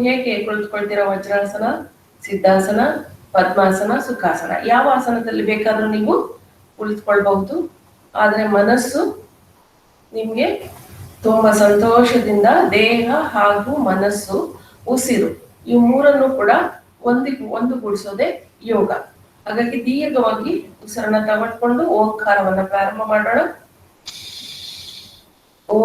ಹೇಗೆ ಕುಳಿತುಕೊಳ್ತೀರಾ? ವಜ್ರಾಸನ, ಸಿದ್ಧಾಸನ, ಪದ್ಮಾಸನ, ಸುಖಾಸನ, ಯಾವ ಆಸನದಲ್ಲಿ ಬೇಕಾದ್ರೂ ನೀವು ಕುಳಿತುಕೊಳ್ಬಹುದು. ಆದ್ರೆ ಮನಸ್ಸು ನಿಮ್ಗೆ ತುಂಬಾ ಸಂತೋಷದಿಂದ ದೇಹ ಹಾಗೂ ಮನಸ್ಸು, ಉಸಿರು ಈ ಮೂರನ್ನು ಕೂಡ ಒಂದುಗೂಡಿಸೋದೆ ಯೋಗ. ಹಾಗಾಗಿ ದೀರ್ಘವಾಗಿ ಉಸಿರನ್ನ ತಗೊಂಡ್ಕೊಂಡು ಓಂಕಾರವನ್ನ ಪ್ರಾರಂಭ ಮಾಡೋಣ. ಓ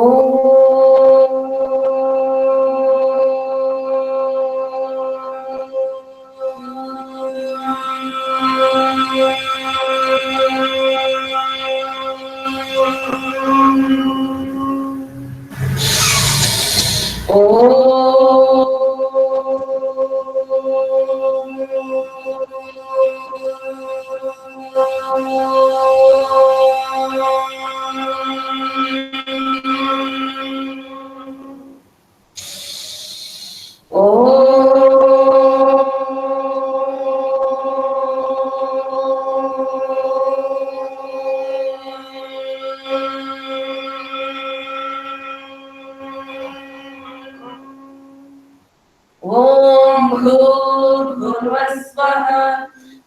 ಓಂ ಭೂರ್ಭುವಸ್ವಃ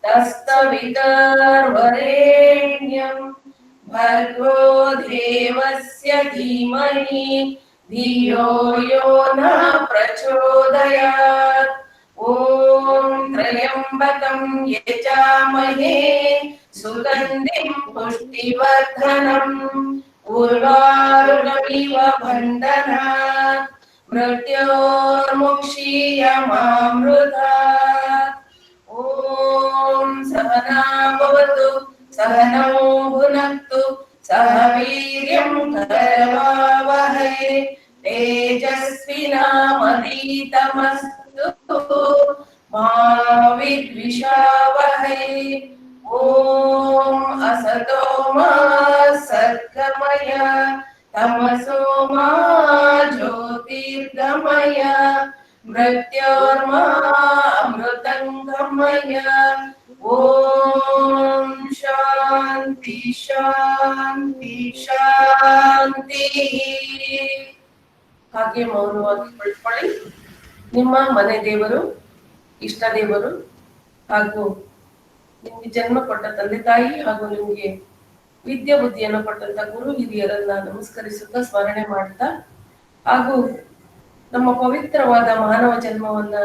ತಸ್ತವಿತರ್ವರೆಣ್ಯಂ ಭರ್ಗೋ ದೇವಸ್ಯ ಧೀಮಹಿ ಧಿಯೋ ಯೋ ನ ಪ್ರಚೋದಯಾತ್. ಓಂ ತ್ರಯಂಬಕಂ ಯಜಾಮಹೇ ಸುಗಂಧಿಂ ಪುಷ್ಟಿವರ್ಧನಂ ಉರ್ವಾರುಕಮಿವ ಬಂಧನಾತ್ ಮೃತ್ಯೋರ್ಮುಕ್ಷೀಯಮಾಮೃತಾತ್. ಓಂ ಸಹನಾ ಭವತು ಸಹನೌ ಭುನಕ್ತು ಸಹ ವೀರ್ಯಂ ಕರವಾವಹೈ ತೇಜಸ್ವಿನಾಮಧೀತಮಸ್ತು ಮಾ ವಿದ್ವಿಷಾವಹೈ. ಓಂ ಅಸತೋ ಮಾ ಸದ್ಗಮಯ ತಮಸೋ ಮಾ ಜ್ಯೋತಿರ್ಗಮಯ ಮೃತ್ಯೋರ್ಮಾ ಅಮೃತಂಗಮಯ. ಓಂ ಶಾಂತಿ ಶಾಂತಿ ಶಾಂತಿ. ಹಾಗೆ ಮೌನವಾಗಿ ಕುಳಿತುಕೊಳ್ಳಿ. ನಿಮ್ಮ ಮನೆ ದೇವರು, ಇಷ್ಟ ದೇವರು ಹಾಗೂ ನಿಮ್ಗೆ ಜನ್ಮ ಕೊಟ್ಟ ತಂದೆ ತಾಯಿ ಹಾಗೂ ನಿಮ್ಗೆ ವಿದ್ಯಾ ಬುದ್ಧಿಯನ್ನು ಕೊಟ್ಟಂತ ಗುರು ಹಿರಿಯರನ್ನ ನಮಸ್ಕರಿಸುತ್ತಾ ಸ್ಮರಣೆ ಮಾಡ್ತಾ, ಹಾಗೂ ನಮ್ಮ ಪವಿತ್ರವಾದ ಮಾನವ ಜನ್ಮವನ್ನ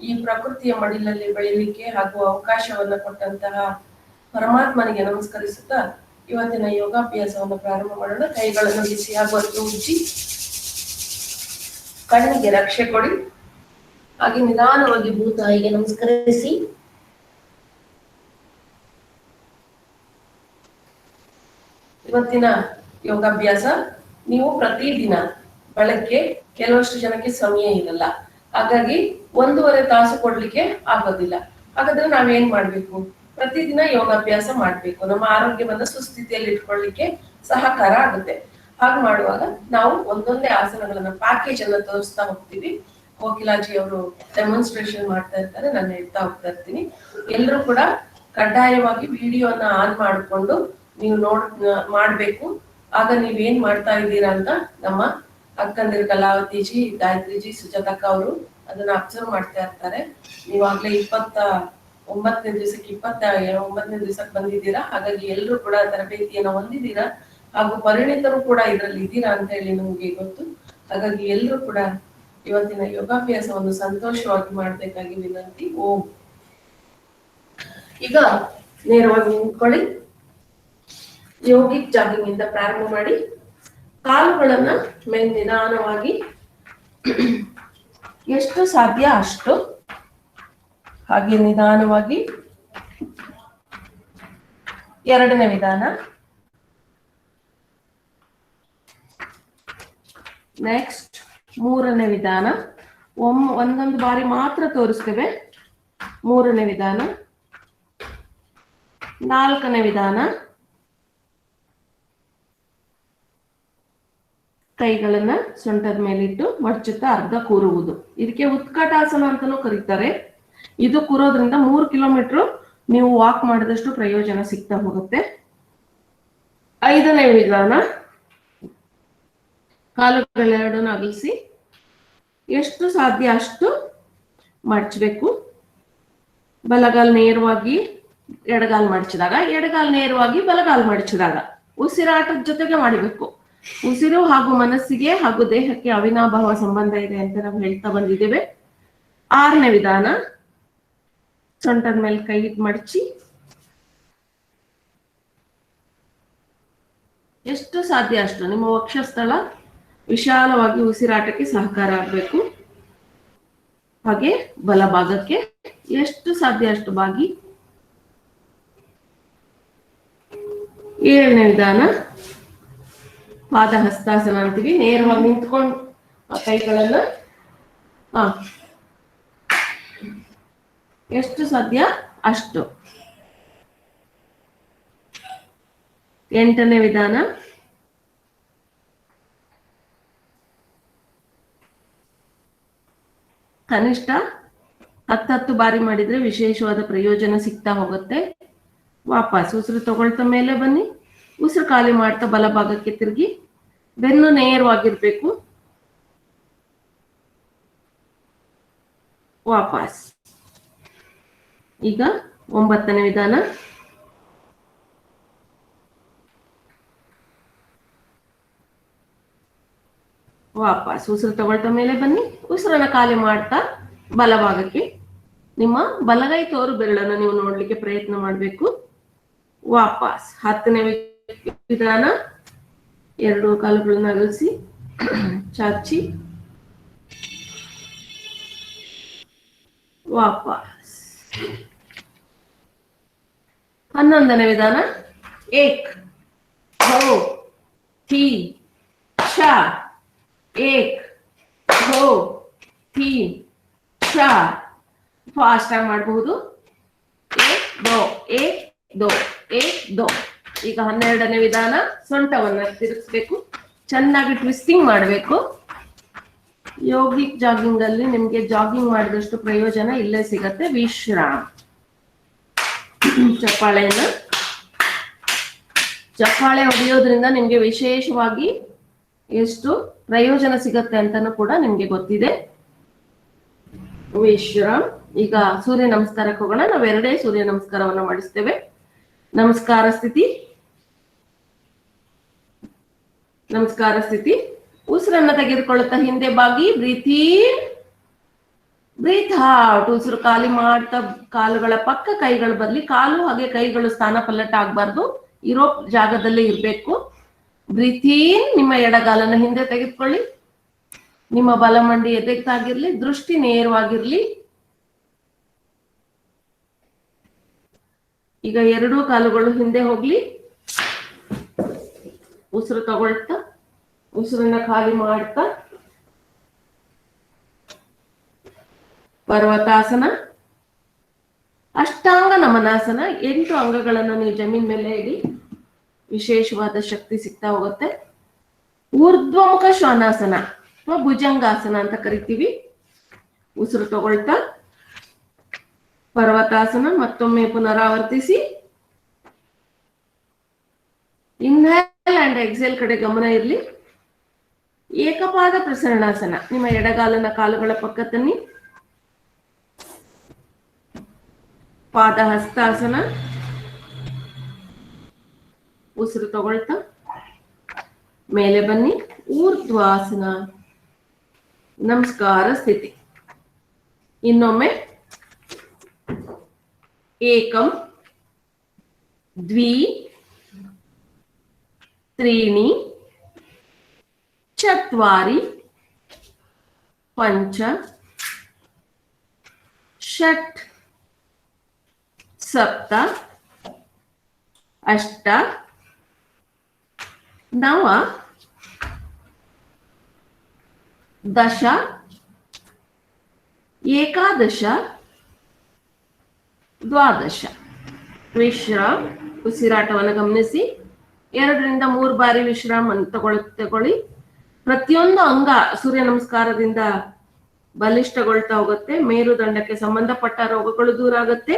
ಈ ಪ್ರಕೃತಿಯ ಮಡಿಲಲ್ಲಿ ಬೆಳಿಲಿಕ್ಕೆ ಹಾಗೂ ಅವಕಾಶವನ್ನ ಕೊಟ್ಟಂತಹ ಪರಮಾತ್ಮನಿಗೆ ನಮಸ್ಕರಿಸುತ್ತಾ ಇವತ್ತಿನ ಯೋಗಾಭ್ಯಾಸವನ್ನು ಪ್ರಾರಂಭ ಮಾಡೋಣ. ಕೈಗಳನ್ನು ಬಿಸಿಯಾಗುವಷ್ಟು ಉಜ್ಜಿ ಕಣ್ಣಿಗೆ ರಕ್ಷೆ ಕೊಡಿ. ಹಾಗೆ ನಿಧಾನವಾಗಿ ಭೂತಾಯಿಗೆ ನಮಸ್ಕರಿಸಿ ಇವತ್ತಿನ ಯೋಗಾಭ್ಯಾಸ ನೀವು ಪ್ರತಿದಿನ ಬೆಳಗ್ಗೆ, ಕೆಲವಷ್ಟು ಜನಕ್ಕೆ ಸಮಯ ಇರಲ್ಲ, ಹಾಗಾಗಿ 1.5 ತಾಸು ಕೊಡ್ಲಿಕ್ಕೆ ಆಗೋದಿಲ್ಲ. ಹಾಗಾದ್ರೆ ನಾವೇನ್ ಮಾಡ್ಬೇಕು? ಪ್ರತಿದಿನ ಯೋಗಾಭ್ಯಾಸ ಮಾಡ್ಬೇಕು. ನಮ್ಮ ಆರೋಗ್ಯವನ್ನ ಸುಸ್ಥಿತಿಯಲ್ಲಿ ಇಟ್ಕೊಳ್ಳಿಕ್ಕೆ ಸಹಕಾರ ಆಗುತ್ತೆ. ಹಾಗೆ ಮಾಡುವಾಗ ನಾವು ಒಂದೊಂದೇ ಆಸನಗಳನ್ನ ಪ್ಯಾಕೇಜ್ ಅನ್ನ ತೋರಿಸ್ತಾ ಹೋಗ್ತೀವಿ. ಕೋಕಿಲಾಜಿ ಅವರು ಡೆಮಾನ್ಸ್ಟ್ರೇಷನ್ ಮಾಡ್ತಾ ಇರ್ತಾರೆ, ನಾನು ಹೇಳ್ತಾ ಹೋಗ್ತಾ ಇರ್ತೀನಿ. ಎಲ್ಲರೂ ಕೂಡ ಕಡ್ಡಾಯವಾಗಿ ವಿಡಿಯೋನ ಆನ್ ಮಾಡಿಕೊಂಡು ನೀವು ಮಾಡ್ಬೇಕು. ಆಗ ನೀವೇನ್ ಮಾಡ್ತಾ ಇದ್ದೀರಾ ಅಂತ ನಮ್ಮ ಅಕ್ಕಂದಿರು ಕಲಾವತಿಜಿ, ಗಾಯತ್ರಿಜಿ, ಸುಜಾತಕ್ಕ ಅವರು ಅದನ್ನ ಅಬ್ಸರ್ವ್ ಮಾಡ್ತಾ ಇರ್ತಾರೆ. ನೀವಾಗ್ಲೇ 29ನೇ ದಿವಸಕ್ಕೆ ಬಂದಿದ್ದೀರಾ. ಹಾಗಾಗಿ ಎಲ್ಲರೂ ಕೂಡ ತರಬೇತಿಯನ್ನ ಹೊಂದಿದ್ದೀರಾ ಹಾಗೂ ಪರಿಣಿತರು ಕೂಡ ಇದರಲ್ಲಿ ಇದ್ದೀರಾ ಅಂತ ಹೇಳಿ ನಮ್ಗೆ ಗೊತ್ತು. ಹಾಗಾಗಿ ಎಲ್ಲರೂ ಕೂಡ ಇವತ್ತಿನ ಯೋಗಾಭ್ಯಾಸವನ್ನು ಸಂತೋಷವಾಗಿ ಮಾಡ್ಬೇಕಾಗಿ ವಿನಂತಿ. ಓಂ. ಈಗ ನೇರವಾಗಿ ನಿಂತ್ಕೊಳ್ಳಿ. ಯೋಗಿಕ್ ಜಾಗಿಂಗ್ ಇಂದ ಪ್ರಾರಂಭ ಮಾಡಿ. ಕಾಲುಗಳನ್ನ ಮೇಲೆ ನಿಧಾನವಾಗಿ ಎಷ್ಟು ಸಾಧ್ಯ ಅಷ್ಟು ಹಾಗೆ ನಿಧಾನವಾಗಿ. ಎರಡನೇ ವಿಧಾನ. ನೆಕ್ಸ್ಟ್ ಮೂರನೇ ವಿಧಾನ. ಒಂದೊಂದು ಬಾರಿ ಮಾತ್ರ ತೋರಿಸ್ತೇವೆ. ಮೂರನೇ ವಿಧಾನ. ನಾಲ್ಕನೇ ವಿಧಾನ. ಕೈಗಳನ್ನ ಸೊಂಟದ ಮೇಲಿಟ್ಟು ಮಡಚುತ್ತಾ ಅರ್ಧ ಕೂರುವುದು. ಇದಕ್ಕೆ ಉತ್ಕಟಾಸನ ಅಂತಾನೂ ಕರೀತಾರೆ. ಇದು ಕೂರೋದ್ರಿಂದ 3 ಕಿಲೋಮೀಟರ್ ನೀವು ವಾಕ್ ಮಾಡಿದಷ್ಟು ಪ್ರಯೋಜನ ಸಿಗ್ತಾ ಹೋಗುತ್ತೆ. ಐದನೇ ವಿಧಾನ. ಕಾಲುಗಳೆರಡನ್ನು ಅಗಲಿಸಿ ಎಷ್ಟು ಸಾಧ್ಯ ಅಷ್ಟು ಮಡಚಬೇಕು. ಬಲಗಾಲ್ ನೇರವಾಗಿ ಎಡಗಾಲ್ ಮಡಚಿದಾಗ, ಎಡಗಾಲ್ ನೇರವಾಗಿ ಬಲಗಾಲ್ ಮಡಚಿದಾಗ ಉಸಿರಾಟದ ಜೊತೆಗೆ ಮಾಡಬೇಕು. ಉಸಿರು ಹಾಗೂ ಮನಸ್ಸಿಗೆ ಹಾಗೂ ದೇಹಕ್ಕೆ ಅವಿನಾಭಾವ ಸಂಬಂಧ ಇದೆ ಅಂತ ನಾವು ಹೇಳ್ತಾ ಬಂದಿದ್ದೇವೆ. 6ನೇ ವಿಧಾನ, ಸೊಂಟದ ಮೇಲೆ ಕೈ ಮಡಚಿ ಎಷ್ಟು ಸಾಧ್ಯ ಅಷ್ಟು ನಿಮ್ಮ ವಕ್ಷಸ್ಥಳ ವಿಶಾಲವಾಗಿ ಉಸಿರಾಟಕ್ಕೆ ಸಹಕಾರ ಆಗಬೇಕು. ಹಾಗೆ ಬಲಭಾಗಕ್ಕೆ ಎಷ್ಟು ಸಾಧ್ಯ ಅಷ್ಟು ಬಾಗಿ. 7ನೇ ವಿಧಾನ, ಪಾದ ಹಸ್ತಾಸನ ಅಂತೀವಿ. ನೇರವಾಗಿ ನಿಂತ್ಕೊಂಡು ಕೈಗಳನ್ನ ಎಷ್ಟು ಸಾಧ್ಯ ಅಷ್ಟು. 8ನೇ ವಿಧಾನ, ಕನಿಷ್ಠ 10 ಬಾರಿ ಮಾಡಿದ್ರೆ ವಿಶೇಷವಾದ ಪ್ರಯೋಜನ ಸಿಗ್ತಾ ಹೋಗುತ್ತೆ. ವಾಪಸ್ ಉಸಿರು ತಗೊಳ್ತಾ ಮೇಲೆ ಬನ್ನಿ. ಉಸಿರು ಖಾಲಿ ಮಾಡ್ತಾ ಬಲಭಾಗಕ್ಕೆ ತಿರುಗಿ, ಬೆನ್ನು ನೇರವಾಗಿರ್ಬೇಕು. ವಾಪಸ್. ಈಗ 9ನೇ ವಿಧಾನ, ವಾಪಸ್ ಉಸಿರು ತಗೊಳ್ತಾ ಮೇಲೆ ಬನ್ನಿ. ಉಸಿರನ್ನ ಖಾಲಿ ಮಾಡ್ತಾ ಬಲಭಾಗಕ್ಕೆ ನಿಮ್ಮ ಬಲಗೈ ತೋರು ಬೆರಳನ್ನು ನೀವು ನೋಡ್ಲಿಕ್ಕೆ ಪ್ರಯತ್ನ ಮಾಡಬೇಕು. ವಾಪಸ್. 10ನೇ ವಿಧಾನ, 2 ಕಾಲುಗಳನ್ನ ಅಗಲಿಸಿ ಚಾಚಿ ವಾಪಸ್. 11ನೇ ವಿಧಾನ, ಏಕ್ ದೋ ತೀನ್ ಚಾರ್, ಏಕ್ ದೋ ತೀನ್ ಚಾರ್. ಫಾಸ್ಟ್ ಆಗಿ ಮಾಡಬಹುದು. ಏಕ್ ದೋ ಏಕ್ ದೋ ಏಕ್ ದೋ. ಈಗ 12ನೇ ವಿಧಾನ, ಸೊಂಟವನ್ನ ತಿರುಗಿಸ್ಬೇಕು, ಚೆನ್ನಾಗಿ ಟ್ವಿಸ್ಟಿಂಗ್ ಮಾಡಬೇಕು. ಯೋಗಿಕ್ ಜಾಗಿಂಗ್ ಅಲ್ಲಿ ನಿಮ್ಗೆ ಜಾಗಿಂಗ್ ಮಾಡಿದಷ್ಟು ಪ್ರಯೋಜನ ಇಲ್ಲೇ ಸಿಗತ್ತೆ. ವಿಶ್ರಾಮ. ಚಪ್ಪಾಳೆ ಹೊಡೆಯೋದ್ರಿಂದ ನಿಮ್ಗೆ ವಿಶೇಷವಾಗಿ ಎಷ್ಟು ಪ್ರಯೋಜನ ಸಿಗತ್ತೆ ಅಂತಾನು ಕೂಡ ನಿಮ್ಗೆ ಗೊತ್ತಿದೆ. ವಿಶ್ರಾಮ್. ಈಗ ಸೂರ್ಯ ನಮಸ್ಕಾರಕ್ಕೆ ಹೋಗೋಣ. ನಾವು 2 ಸೂರ್ಯ ನಮಸ್ಕಾರವನ್ನ ಮಾಡಿಸ್ತೇವೆ. ನಮಸ್ಕಾರ ಸ್ಥಿತಿ, ನಮಸ್ಕಾರ ಸ್ಥಿತಿ. ಉಸಿರನ್ನ ತೆಗೆದುಕೊಳ್ಳುತ್ತಾ ಹಿಂದೆ ಬಾಗಿ, ಬ್ರೀತ್ ಇನ್ ಬ್ರೀತ್ ಔಟ್. ಉಸಿರು ಖಾಲಿ ಮಾಡ್ತಾ ಕಾಲುಗಳ ಪಕ್ಕ ಕೈಗಳು ಬರ್ಲಿ. ಕಾಲು ಹಾಗೆ ಕೈಗಳು ಸ್ಥಾನ ಪಲ್ಲಟ ಆಗ್ಬಾರ್ದು, ಇರೋ ಜಾಗದಲ್ಲೇ ಇರ್ಬೇಕು. ಬ್ರೀತ್ ಇನ್. ನಿಮ್ಮ ಎಡಗಾಲನ್ನ ಹಿಂದೆ ತೆಗೆದುಕೊಳ್ಳಿ. ನಿಮ್ಮ ಬಲಮಂಡಿ ಎದೆಗ್ತಾಗಿರ್ಲಿ, ದೃಷ್ಟಿ ನೇರವಾಗಿರ್ಲಿ. ಈಗ 2 ಕಾಲುಗಳು ಹಿಂದೆ ಹೋಗ್ಲಿ. ಉಸಿರು ತಗೊಳ್ತಾ ಉಸಿರನ್ನ ಖಾಲಿ ಮಾಡ್ತಾ ಪರ್ವತಾಸನ, ಅಷ್ಟಾಂಗ ನಮನಾಸನ. 8 ಅಂಗಗಳನ್ನು ನೀವು ಜಮೀನ್ ಮೇಲೆ ಇಡಿ, ವಿಶೇಷವಾದ ಶಕ್ತಿ ಸಿಗ್ತಾ ಹೋಗುತ್ತೆ. ಊರ್ಧ್ವಮುಖ ಶ್ವಾನಾಸನ ಅಥವಾ ಭುಜಂಗಾಸನ ಅಂತ ಕರಿತೀವಿ. ಉಸಿರು ತಗೊಳ್ತಾ ಪರ್ವತಾಸನ ಮತ್ತೊಮ್ಮೆ ಪುನರಾವರ್ತಿಸಿ. ಇನ್ಹೇಲ್ ಅಂಡ್ ಎಕ್ಸೇಲ್ ಕಡೆ ಗಮನ ಇರಲಿ. ಏಕಪಾದ ಪ್ರಸರಣಾಸನ. ನಿಮ್ಮ ಎಡಗಾಲನ ಕಾಲುಗಳ ಪಕ್ಕ ತನ್ನಿ. ಪಾದ ಹಸ್ತಾಸನ. ಉಸಿರು ತಗೊಳ್ತಾ ಮೇಲೆ ಬನ್ನಿ. ಊರ್ಧ್ವಾಸನ, ನಮಸ್ಕಾರ ಸ್ಥಿತಿ. ಇನ್ನೊಮ್ಮೆ ಏಕಂ ದ್ವಿ ತ್ರೀಣಿ ಚತ್ವಾರಿ ಪಂಚ ಷಟ್ ಸಪ್ತ ಅಷ್ಟ ನವ ದಶ ಏಕಾದಶ ದ್ವಾದಶ. ವಿಶ್ರಾಮ್. ಉಸಿರಾಟವನ್ನು ಗಮನಿಸಿ. 2 ರಿಂದ 3 ಬಾರಿ ವಿಶ್ರಾಮ ತಗೊಳ್ಳಿ. ಪ್ರತಿಯೊಂದು ಅಂಗ ಸೂರ್ಯ ನಮಸ್ಕಾರದಿಂದ ಬಲಿಷ್ಠಗೊಳ್ತಾ ಹೋಗುತ್ತೆ. ಮೇರುದಂಡಕ್ಕೆ ಸಂಬಂಧಪಟ್ಟ ರೋಗಗಳು ದೂರ ಆಗುತ್ತೆ.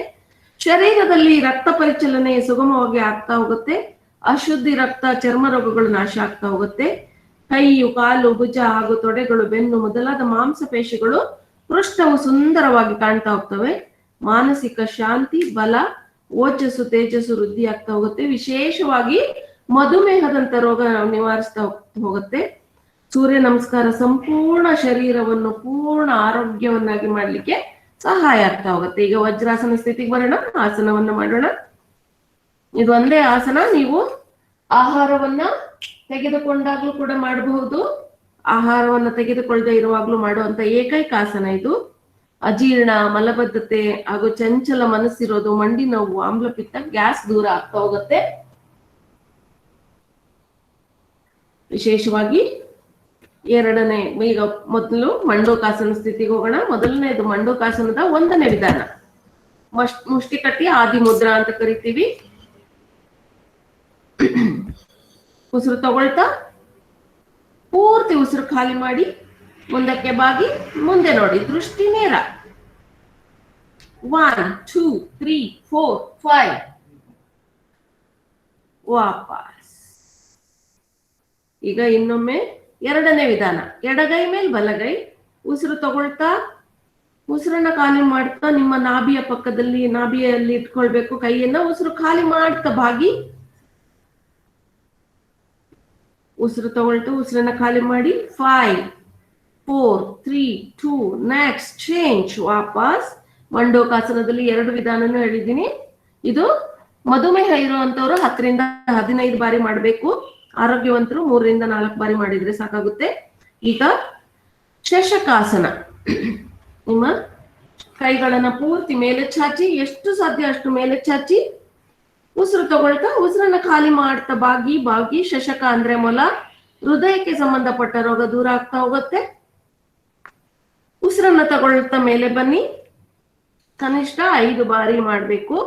ಶರೀರದಲ್ಲಿ ರಕ್ತ ಪರಿಚಲನೆ ಸುಗಮವಾಗಿ ಆಗ್ತಾ ಹೋಗುತ್ತೆ. ಅಶುದ್ಧಿ ರಕ್ತ, ಚರ್ಮ ರೋಗಗಳು ನಾಶ ಆಗ್ತಾ ಹೋಗುತ್ತೆ. ಕೈಯು, ಕಾಲು, ಭುಜ ಹಾಗೂ ತೊಡೆಗಳು, ಬೆನ್ನು ಮೊದಲಾದ ಮಾಂಸಪೇಶಿಗಳು ಪೃಷ್ಠವು ಸುಂದರವಾಗಿ ಕಾಣ್ತಾ ಹೋಗ್ತವೆ. ಮಾನಸಿಕ ಶಾಂತಿ, ಬಲ, ಓಜಸ್ಸು, ತೇಜಸ್ಸು ವೃದ್ಧಿ ಆಗ್ತಾ ಹೋಗುತ್ತೆ. ವಿಶೇಷವಾಗಿ ಮಧುಮೇಹದಂತ ರೋಗ ನಿವಾರಿಸ್ತಾ ಹೋಗುತ್ತೆ. ಸೂರ್ಯ ನಮಸ್ಕಾರ ಸಂಪೂರ್ಣ ಶರೀರವನ್ನು ಪೂರ್ಣ ಆರೋಗ್ಯವನ್ನಾಗಿ ಮಾಡ್ಲಿಕ್ಕೆ ಸಹಾಯ ಆಗ್ತಾ ಹೋಗುತ್ತೆ. ಈಗ ವಜ್ರಾಸನ ಸ್ಥಿತಿಗೆ ಬರೋಣ, ಆಸನವನ್ನ ಮಾಡೋಣ. ಇದು ಒಂದೇ ಆಸನ, ನೀವು ಆಹಾರವನ್ನ ತೆಗೆದುಕೊಂಡಾಗ್ಲೂ ಕೂಡ ಮಾಡಬಹುದು, ಆಹಾರವನ್ನ ತೆಗೆದುಕೊಳ್ಳದೆ ಇರುವಾಗ್ಲೂ ಮಾಡುವಂತ ಏಕೈಕ ಆಸನ ಇದು. ಅಜೀರ್ಣ, ಮಲಬದ್ಧತೆ ಹಾಗೂ ಚಂಚಲ ಮನಸ್ಸಿರೋದು, ಮಂಡಿ ನೋವು, ಆಮ್ಲಪಿತ್ತ, ಗ್ಯಾಸ್ ದೂರ ಆಗ್ತಾ ಹೋಗುತ್ತೆ. ವಿಶೇಷವಾಗಿ ಎರಡನೇ, ಈಗ ಮೊದಲು ಮಂಡೂಕಾಸನ ಸ್ಥಿತಿಗೆ ಹೋಗೋಣ. ಮೊದಲನೇದು ಮಂಡೂಕಾಸನದ ಒಂದನೇ ವಿಧಾನ, ಮುಷ್ಟಿ ಕಟ್ಟಿ ಆದಿ ಮುದ್ರಾ ಅಂತ ಕರಿತೀವಿ. ಉಸಿರು ತಗೊಳ್ತಾ ಪೂರ್ತಿ ಉಸಿರು ಖಾಲಿ ಮಾಡಿ ಮುಂದಕ್ಕೆ ಬಾಗಿ ಮುಂದೆ ನೋಡಿ, ದೃಷ್ಟಿ ನೇರ. 1 2 3 4 5. ವಾಪಸ್. ಈಗ ಇನ್ನೊಮ್ಮೆ ಎರಡನೇ ವಿಧಾನ, ಎಡಗೈ ಮೇಲೆ ಬಲಗೈ, ಉಸಿರು ತಗೊಳ್ತಾ ಉಸಿರನ್ನ ಖಾಲಿ ಮಾಡ್ತಾ ನಿಮ್ಮ ನಾಭಿಯ ಪಕ್ಕದಲ್ಲಿ, ನಾಭಿಯಲ್ಲಿ ಇಟ್ಕೊಳ್ಬೇಕು ಕೈಯನ್ನ. ಉಸಿರು ಖಾಲಿ ಮಾಡ್ತಾ ಬಾಗಿ, ಉಸಿರು ತಗೊಳ್ತಾ ಉಸಿರನ್ನ ಖಾಲಿ ಮಾಡಿ. 5 4 3 2. Next change. ವಾಪಸ್. ಮಂಡೂಕಾಸನದಲ್ಲಿ 2 ವಿಧಾನನೂ ಹೇಳಿದ್ದೀನಿ. ಇದು ಮಧುಮೇಹ ಇರುವಂತವ್ರು 10 ರಿಂದ 15 ಬಾರಿ ಮಾಡಬೇಕು. ಆರೋಗ್ಯವಂತರು 3 ರಿಂದ 4 ಬಾರಿ ಮಾಡಿದ್ರೆ ಸಾಕಾಗುತ್ತೆ. ಈಗ ಶಶಕಾಸನ. ನಿಮ್ಮ ಕೈಗಳನ್ನ ಪೂರ್ತಿ ಮೇಲೆ ಚಾಚಿ, ಎಷ್ಟು ಸಾಧ್ಯ ಅಷ್ಟು ಮೇಲೆ ಚಾಚಿ, ಉಸಿರು ತಗೊಳ್ತಾ ಉಸಿರನ್ನ ಖಾಲಿ ಮಾಡ್ತಾ ಬಾಗಿ ಬಾಗಿ. ಶಶಕ ಅಂದ್ರೆ ಮೊಲ, ಹೃದಯಕ್ಕೆ ಸಂಬಂಧಪಟ್ಟ ರೋಗ ದೂರ ಆಗ್ತಾ ಹೋಗುತ್ತೆ. ಉಸಿರನ್ನ ತಗೊಳ್ತಾ ಮೇಲೆ ಬನ್ನಿ, ಕನಿಷ್ಠ 5 ಬಾರಿ ಮಾಡಬೇಕು.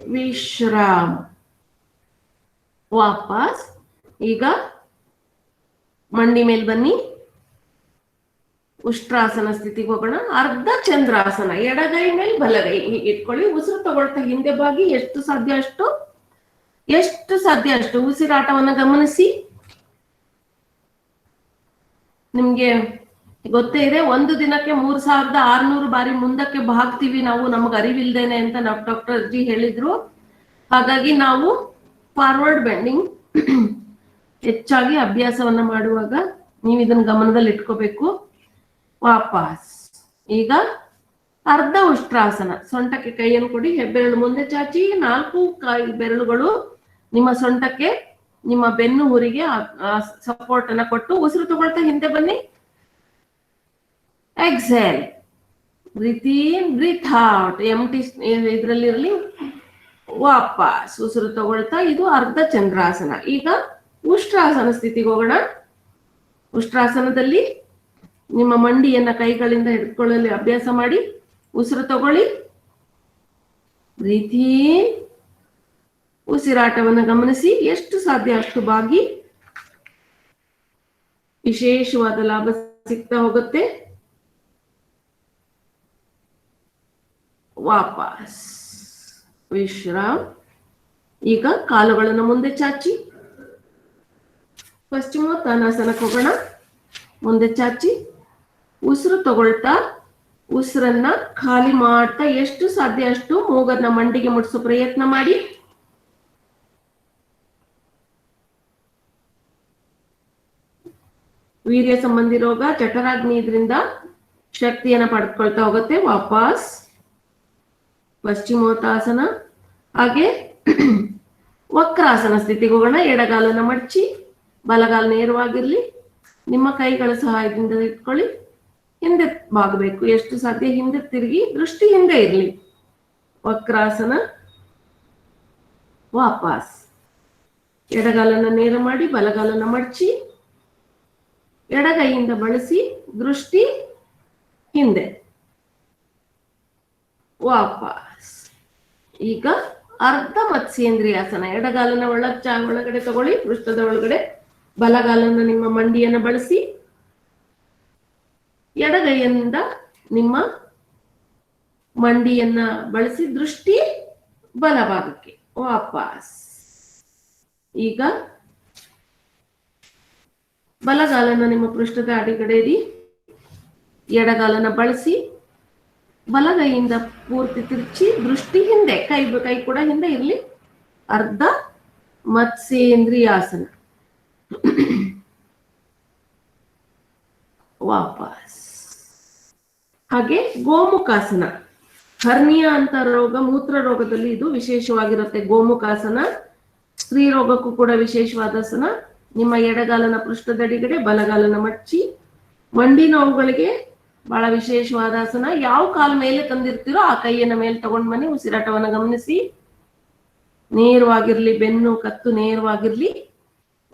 ವಿಶ್ರಾಮ. ವಾಪಸ್. ಈಗ ಮಂಡಿ ಮೇಲೆ ಬನ್ನಿ, ಉಷ್ಟ್ರಾಸನ ಸ್ಥಿತಿಗೆ ಹೋಗೋಣ. ಅರ್ಧ ಚಂದ್ರಾಸನ, ಎಡಗೈ ಮೇಲೆ ಬಲಗೈ ಹೀಗೆ ಇಟ್ಕೊಳ್ಳಿ. ಉಸಿರು ತಗೊಳ್ತಾ ಹಿಂದೆ ಬಾಗಿ, ಎಷ್ಟು ಸಾಧ್ಯ ಅಷ್ಟು ಉಸಿರಾಟವನ್ನ ಗಮನಿಸಿ. ನಿಮ್ಗೆ ಗೊತ್ತೇ ಇದೆ, ಒಂದು ದಿನಕ್ಕೆ 3600 ಬಾರಿ ಮುಂದಕ್ಕೆ ಬಾಗ್ತೀವಿ ನಾವು, ನಮಗೆ ಅರಿವಿಲ್ದೇನೆ ಅಂತ ಡಾಕ್ಟರ್ ಜಿ ಹೇಳಿದ್ರು. ಹಾಗಾಗಿ ನಾವು ಫಾರ್ವರ್ಡ್ ಬೆಂಡಿಂಗ್ ಹೆಚ್ಚಾಗಿ ಅಭ್ಯಾಸವನ್ನ ಮಾಡುವಾಗ ನೀವು ಇದನ್ನ ಗಮನದಲ್ಲಿ ಇಟ್ಕೋಬೇಕು. ವಾಪಸ್. ಈಗ ಅರ್ಧ ಉಷ್ಟ್ರಾಸನ, ಸೊಂಟಕ್ಕೆ ಕೈಯನ್ನು ಕೊಡಿ, ಹೆಬ್ಬೆರಳು ಮುಂದೆ ಚಾಚಿ, 4 ಬೆರಳುಗಳು ನಿಮ್ಮ ಸೊಂಟಕ್ಕೆ, ನಿಮ್ಮ ಬೆನ್ನು ಹುರಿಗೆ ಸಪೋರ್ಟ್ ಅನ್ನ ಕೊಟ್ಟು ಉಸಿರು ತಗೊಳ್ತಾ ಹಿಂದೆ ಬನ್ನಿ. ಎಕ್ಸೇಲ್. ಬ್ರೀತ್ ಇನ್, ಬ್ರೀತ್ ಔಟ್. ಎಂಟಿ ಇದ್ರಲ್ಲಿ ಇರಲಿ. ವಾಪಸ್ ಉಸಿರು ತಗೊಳ್ತಾ. ಇದು ಅರ್ಧ ಚಂದ್ರಾಸನ. ಈಗ ಉಷ್ಟ್ರಾಸನ ಸ್ಥಿತಿಗೆ ಹೋಗೋಣ. ಉಷ್ಟ್ರಾಸನದಲ್ಲಿ ನಿಮ್ಮ ಮಂಡಿಯನ್ನ ಕೈಗಳಿಂದ ಹಿಡ್ಕೊಳ್ಳಲು ಅಭ್ಯಾಸ ಮಾಡಿ. ಉಸಿರು ತಗೊಳ್ಳಿ, ಬ್ರೀತ್ ಇನ್, ಉಸಿರಾಟವನ್ನು ಗಮನಿಸಿ, ಎಷ್ಟು ಸಾಧ್ಯ ಅಷ್ಟು ಬಾಗಿ. ವಿಶೇಷವಾದ ಲಾಭ ಸಿಗ್ತಾ ಹೋಗುತ್ತೆ. ವಾಪಸ್. ವಿಶ್ರಾಮ್. ಈಗ ಕಾಲುಗಳನ್ನು ಮುಂದೆ ಚಾಚಿ ಪಶ್ಚಿಮೋತ್ತಾನಾಸನಕ್ಕೆ ಹೋಗೋಣ. ಮುಂದೆ ಚಾಚಿ ಉಸಿರು ತಗೊಳ್ತಾ ಉಸಿರನ್ನ ಖಾಲಿ ಮಾಡ್ತಾ ಎಷ್ಟು ಸಾಧ್ಯ ಅಷ್ಟು ಮೂಗನ್ನ ಮಂಡಿಗೆ ಮುಟ್ಟಿಸೋ ಪ್ರಯತ್ನ ಮಾಡಿ. ವೀರ್ಯ ಸಂಬಂಧಿ ರೋಗ, ಜಠರಾಗ್ನಿ ಇದರಿಂದ ಶಕ್ತಿಯನ್ನ ಪಡೆದುಕೊಳ್ತಾ ಹೋಗುತ್ತೆ. ವಾಪಸ್ ಪಶ್ಚಿಮೋತ್ತಾಸನ. ಹಾಗೆ ವಕ್ರಾಸನ ಸ್ಥಿತಿಗೆ ಹೋಗೋಣ. ಎಡಗಾಲನ್ನ ಮಡಚಿ, ಬಲಗಾಲ ನೇರವಾಗಿರ್ಲಿ. ನಿಮ್ಮ ಕೈಗಳ ಸಹಾಯದಿಂದ ಇಟ್ಕೊಳ್ಳಿ. ಹಿಂದೆ ಬಾಗಬೇಕು, ಎಷ್ಟು ಸಾಧ್ಯ ಹಿಂದೆ ತಿರುಗಿ, ದೃಷ್ಟಿ ಹಿಂದೆ ಇರ್ಲಿ. ವಕ್ರಾಸನ. ವಾಪಸ್ ಎಡಗಾಲನ್ನ ನೇರ ಮಾಡಿ, ಬಲಗಾಲನ್ನ ಮಡಚಿ, ಎಡಗೈಯಿಂದ ಬಳಸಿ, ದೃಷ್ಟಿ ಹಿಂದೆ. ವಾಪಸ್. ಈಗ ಅರ್ಧ ಮತ್ಸ್ಯೇಂದ್ರಿಯಾಸನ. ಎಡಗಾಲನ್ನ ಒಳಗಡೆ ತಗೊಳ್ಳಿ, ಪೃಷ್ಠದ ಒಳಗಡೆ. ಬಲಗಾಲನ್ನ ನಿಮ್ಮ ಮಂಡಿಯನ್ನ ಬಳಸಿ, ಎಡಗೈಯಿಂದ ನಿಮ್ಮ ಮಂಡಿಯನ್ನ ಬಳಸಿ, ದೃಷ್ಟಿ ಬಲಭಾಗಕ್ಕೆ. ವಾಪಸ್. ಈಗ ಬಲಗಾಲನ್ನ ನಿಮ್ಮ ಪೃಷ್ಠದ ಅಡಿಗಡೆ ಇಡಿ. ಎಡಗಾಲನ ಬಳಸಿ ಬಲಗೈಯಿಂದ ಪೂರ್ತಿ ತಿರುಚಿ, ದೃಷ್ಟಿ ಹಿಂದೆ, ಕೈ ಕೂಡ ಹಿಂದೆ ಇರಲಿ. ಅರ್ಧ ಮತ್ಸ್ಯೇಂದ್ರಿಯಾಸನ. ವಾಪಸ್. ಹಾಗೆ ಗೋಮುಖಾಸನ. ಹರ್ನಿಯಾ ಅಂತ ರೋಗ, ಮೂತ್ರ ರೋಗದಲ್ಲಿ ಇದು ವಿಶೇಷವಾಗಿರುತ್ತೆ. ಗೋಮುಖಾಸನ ಸ್ತ್ರೀ ರೋಗಕ್ಕೂ ಕೂಡ ವಿಶೇಷವಾದ ಆಸನ. ನಿಮ್ಮ ಎಡಗಾಲನ ಪೃಷ್ಠದಡಿಗಡೆ, ಬಲಗಾಲನ ಮಚ್ಚಿ. ಮಂಡಿ ನೋವುಗಳಿಗೆ ಬಹಳ ವಿಶೇಷವಾದ ಆಸನ. ಯಾವ ಕಾಲು ಮೇಲೆ ತಂದಿರ್ತೀರೋ ಆ ಕೈಯನ್ನ ಮೇಲೆ ತಗೊಂಡ್ ಬನ್ನಿ. ಉಸಿರಾಟವನ್ನ ಗಮನಿಸಿ. ನೇರವಾಗಿರ್ಲಿ, ಬೆನ್ನು ಕತ್ತು ನೇರವಾಗಿರ್ಲಿ.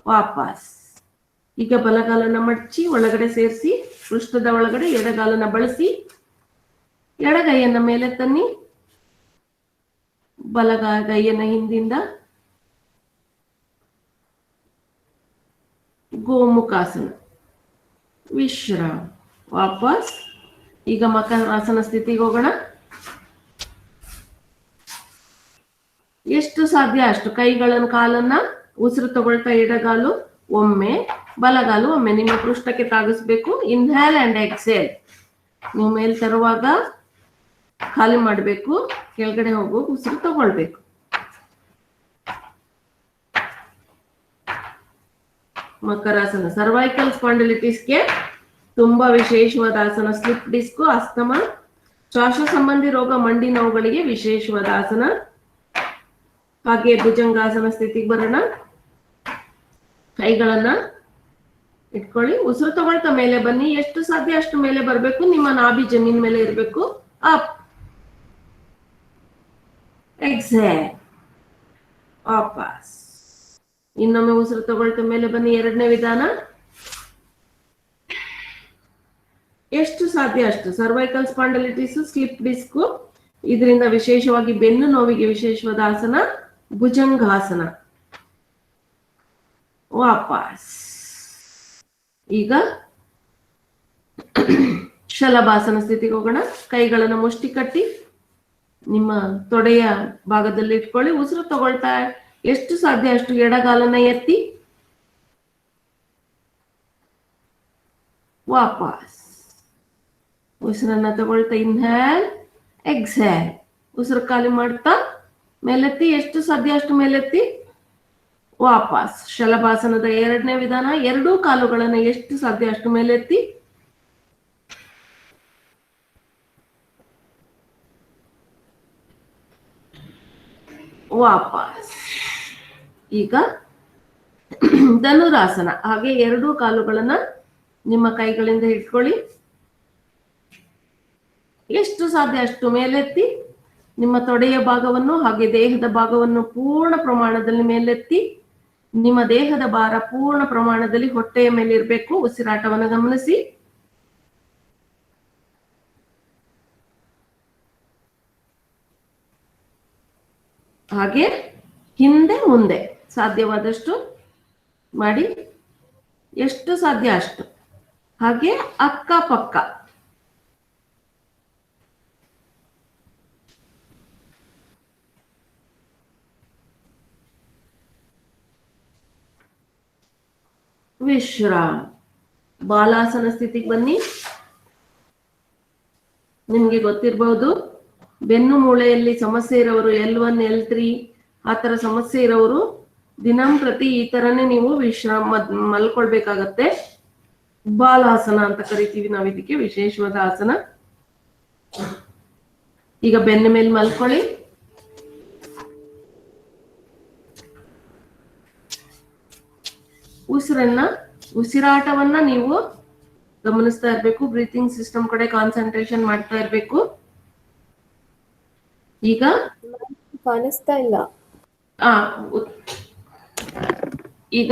ವಾಪಸ್. ಈಗ ಬಲಗಾಲನ ಮಡ್ಚಿ ಒಳಗಡೆ ಸೇರಿಸಿ, ಪೃಷ್ಠದ ಒಳಗಡೆ ಎಡಗಾಲನ ಬಳಸಿ, ಎಡಗೈಯನ್ನ ಮೇಲೆ ತನ್ನಿ. ಬಲಗೈಯನ್ನ ಹಿಂದಿಂದ ಗೋಮುಖಾಸನ. ವಿಶ್ರಾಮ. ವಾಪಸ್. ಈಗ ಮಕರಾಸನ ಸ್ಥಿತಿಗೆ ಹೋಗೋಣ. ಎಷ್ಟು ಸಾಧ್ಯ ಅಷ್ಟು ಕೈಗಳನ್ನು, ಕಾಲನ್ನ ಉಸಿರು ತಗೊಳ್ತಾ ಎಡಗಾಲು ಒಮ್ಮೆ, ಬಲಗಾಲು ಒಮ್ಮೆ ನಿಮ್ಮ ಪೃಷ್ಠಕ್ಕೆ ತಾಗಿಸ್ಬೇಕು. Inhale and exhale. ನೀವು ಮೇಲ್ ತರುವಾಗ ಖಾಲಿ ಮಾಡಬೇಕು, ಕೆಳಗಡೆ ಹೋಗುವಾಗ ಉಸಿರು ತಗೊಳ್ಬೇಕು. ಮಕರಾಸನ ಸರ್ವೈಕಲ್ ಸ್ಪಾಂಡಿಲಿಟಿಸ್ಗೆ ತುಂಬಾ ವಿಶೇಷವಾದ ಆಸನ. ಸ್ಲಿಪ್ ಡಿಸ್ಕ್, ಅಸ್ತಮ, ಶ್ವಾಸ ಸಂಬಂಧಿ ರೋಗ, ಮಂಡಿ ನೋವುಗಳಿಗೆ ವಿಶೇಷವಾದ ಆಸನ. ಹಾಗೆ ಭುಜಂಗಾಸನ ಸ್ಥಿತಿಗೆ ಬರೋಣ. ಕೈಗಳನ್ನ ಇಟ್ಕೊಳ್ಳಿ. ಉಸಿರು ತಗೊಳ್ತಾ ಮೇಲೆ ಬನ್ನಿ. ಎಷ್ಟು ಸಾಧ್ಯ ಅಷ್ಟು ಮೇಲೆ ಬರಬೇಕು. ನಿಮ್ಮ ನಾಭಿ ಜಮೀನ್ ಮೇಲೆ ಇರಬೇಕು. ಅಪ್, ಎಕ್ಸೇಲ್, ವಾಪಸ್. ಇನ್ನೊಮ್ಮೆ ಉಸಿರು ತಗೊಳ್ತಾ ಮೇಲೆ ಬನ್ನಿ. ಎರಡನೇ ವಿಧಾನ. ಎಷ್ಟು ಸಾಧ್ಯ ಅಷ್ಟು. ಸರ್ವೈಕಲ್ ಸ್ಪಾಂಡಿಲಿಟಿಸ್, ಸ್ಲಿಪ್ ಡಿಸ್ಕ್, ಇದರಿಂದ ವಿಶೇಷವಾಗಿ ಬೆನ್ನು ನೋವಿಗೆ ವಿಶೇಷವಾದ ಆಸನ ಭುಜಂಗಾಸನ. ವಾಪಸ್. ಈಗ ಶಲಭಾಸನ ಸ್ಥಿತಿಗೆ ಹೋಗೋಣ. ಕೈಗಳನ್ನು ಮುಷ್ಟಿ ಕಟ್ಟಿ ನಿಮ್ಮ ತೊಡೆಯ ಭಾಗದಲ್ಲಿ ಇಟ್ಕೊಳ್ಳಿ. ಉಸಿರು ತಗೊಳ್ತಾ ಎಷ್ಟು ಸಾಧ್ಯ ಅಷ್ಟು ಎಡಗಾಲನ್ನ ಎತ್ತಿ. ವಾಪಸ್. ಉಸಿರನ್ನ ತಗೊಳ್ತಾ ಇನ್ಹೇಲ್, ಎಕ್ಸೇಲ್. ಉಸಿರು ಖಾಲಿ ಮಾಡ್ತಾ ಮೇಲೆತ್ತಿ. ಎಷ್ಟು ಸಾಧ್ಯ ಅಷ್ಟು ಮೇಲೆತ್ತಿ. ವಾಪಸ್. ಶಲಭಾಸನದ ಎರಡನೇ ವಿಧಾನ. ಎರಡೂ ಕಾಲುಗಳನ್ನ ಎಷ್ಟು ಸಾಧ್ಯ ಅಷ್ಟು ಮೇಲೆತ್ತಿ. ವಾಪಸ್. ಈಗ ಧನುರಾಸನ. ಹಾಗೆ ಎರಡೂ ಕಾಲುಗಳನ್ನ ನಿಮ್ಮ ಕೈಗಳಿಂದ ಇಟ್ಕೊಳ್ಳಿ. ಎಷ್ಟು ಸಾಧ್ಯ ಅಷ್ಟು ಮೇಲೆತ್ತಿ. ನಿಮ್ಮ ತೊಡೆಯ ಭಾಗವನ್ನು ಹಾಗೆ ದೇಹದ ಭಾಗವನ್ನು ಪೂರ್ಣ ಪ್ರಮಾಣದಲ್ಲಿ ಮೇಲೆತ್ತಿ. ನಿಮ್ಮ ದೇಹದ ಭಾರ ಪೂರ್ಣ ಪ್ರಮಾಣದಲ್ಲಿ ಹೊಟ್ಟೆಯ ಮೇಲೆ ಇರಬೇಕು. ಉಸಿರಾಟವನ್ನು ಗಮನಿಸಿ. ಹಾಗೆ ಹಿಂದೆ ಮುಂದೆ ಸಾಧ್ಯವಾದಷ್ಟು ಮಾಡಿ. ಎಷ್ಟು ಸಾಧ್ಯ ಅಷ್ಟು. ಹಾಗೆ ಅಕ್ಕ ಪಕ್ಕ. ವಿಶ್ರಾಮ. ಬಾಲಾಸನ ಸ್ಥಿತಿಗೆ ಬನ್ನಿ. ನಿಮ್ಗೆ ಗೊತ್ತಿರಬಹುದು, ಬೆನ್ನು ಮೂಳೆಯಲ್ಲಿ ಸಮಸ್ಯೆ ಇರೋರು, L1 L3 ಆ ತರ ಸಮಸ್ಯೆ ಇರೋರು ದಿನಂಪ್ರತಿ ಈ ತರನೇ ನೀವು ವಿಶ್ರಾಮ ಮಲ್ಕೊಳ್ಬೇಕಾಗತ್ತೆ. ಬಾಲಾಸನ ಅಂತ ಕರಿತೀವಿ ನಾವು ಇದಕ್ಕೆ. ವಿಶೇಷವಾದ ಆಸನ. ಈಗ ಬೆನ್ನ ಮೇಲೆ ಮಲ್ಕೊಳ್ಳಿ. ಉಸಿರಾಟವನ್ನ ನೀವು ಗಮನಿಸ್ತಾ ಇರ್ಬೇಕು. ಬ್ರೀತಿಂಗ್ ಸಿಸ್ಟಮ್ ಕಡೆ ಕಾನ್ಸಂಟ್ರೇಷನ್ ಮಾಡ್ತಾ ಇರ್ಬೇಕು. ಈಗ ಕಾಣಿಸ್ತಾ ಇಲ್ಲ. ಈಗ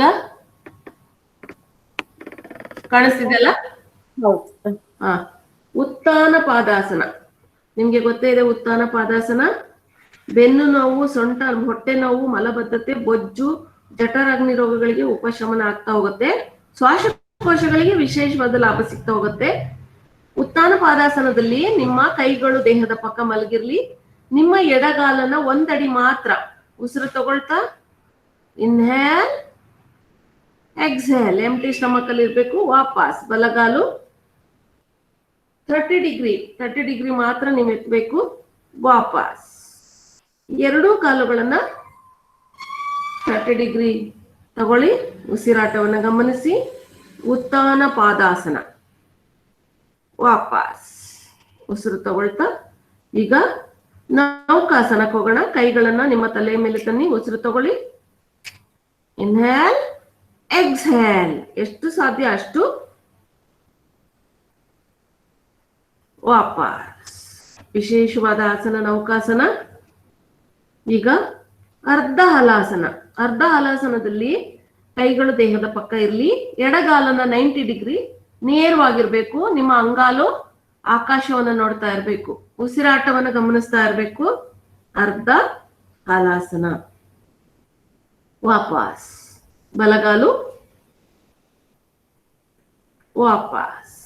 ಕಾಣಿಸ್ತಿದೆಯಲ್ಲ? ಉತ್ಥಾನ ಪಾದಾಸನ. ನಿಮ್ಗೆ ಗೊತ್ತೇ ಇದೆ ಉತ್ಥಾನ ಪಾದಾಸನ. ಬೆನ್ನು ನೋವು, ಸೊಂಟ, ಹೊಟ್ಟೆ ನೋವು, ಮಲಬದ್ಧತೆ, ಬೊಜ್ಜು, ಜಠರಾಗ್ನಿ ರೋಗಗಳಿಗೆ ಉಪಶಮನ ಆಗ್ತಾ ಹೋಗುತ್ತೆ. ಶ್ವಾಸಕೋಶಗಳಿಗೆ ವಿಶೇಷವಾದ ಲಾಭ ಸಿಗ್ತಾ ಹೋಗುತ್ತೆ. ಉತ್ಥಾನ ಪಾದಾಸನದಲ್ಲಿ ನಿಮ್ಮ ಕೈಗಳು ದೇಹದ ಪಕ್ಕ ಮಲಗಿರ್ಲಿ. ನಿಮ್ಮ ಎಡಗಾಲನ ಒಂದಡಿ ಮಾತ್ರ ಉಸಿರು ತಗೊಳ್ತಾ ಇನ್ಹೇಲ್, ಎಕ್ಸೇಲ್. ಎಂಟಿ ಸ್ಟಮಕ್ ಅಲ್ಲಿ ಇರ್ಬೇಕು. ವಾಪಸ್. ಬಲಗಾಲು 30 ಡಿಗ್ರಿ ಮಾತ್ರ ನೀವು ಎತ್ತಬೇಕು. ವಾಪಸ್ ಎರಡೂ ಕಾಲುಗಳನ್ನ 30 ಡಿಗ್ರಿ ತಗೊಳ್ಳಿ. ಉಸಿರಾಟವನ್ನು ಗಮನಿಸಿ. ಉತ್ಥಾನ ಪಾದಾಸನ. ವಾಪಸ್ ಉಸಿರು ತಗೊಳ್ತಾ ಈಗ ನೌಕಾಸನಕ್ಕೆ ಹೋಗೋಣ. ಕೈಗಳನ್ನ ನಿಮ್ಮ ತಲೆಯ ಮೇಲೆ ತನ್ನಿ. ಉಸಿರು ತಗೊಳ್ಳಿ. Inhale, exhale. ಎಷ್ಟು ಸಾಧ್ಯ ಅಷ್ಟು. ವಾಪಸ್ ವಿಶೇಷವಾದ ಆಸನ ನೌಕಾಸನ. ಈಗ ಅರ್ಧ ಹಲಾಸನ. ಅರ್ಧ ಹಲಾಸನದಲ್ಲಿ ಕೈಗಳು ದೇಹದ ಪಕ್ಕ ಇರಲಿ. ಎಡಗಾಲನ 90 ಡಿಗ್ರಿ ನೇರವಾಗಿರ್ಬೇಕು. ನಿಮ್ಮ ಅಂಗಾಲು ಆಕಾಶವನ್ನು ನೋಡ್ತಾ ಇರಬೇಕು. ಉಸಿರಾಟವನ್ನು ಗಮನಿಸ್ತಾ ಇರಬೇಕು. ಅರ್ಧ ಹಲಾಸನ. ವಾಪಸ್ ಬಲಗಾಲು. ವಾಪಸ್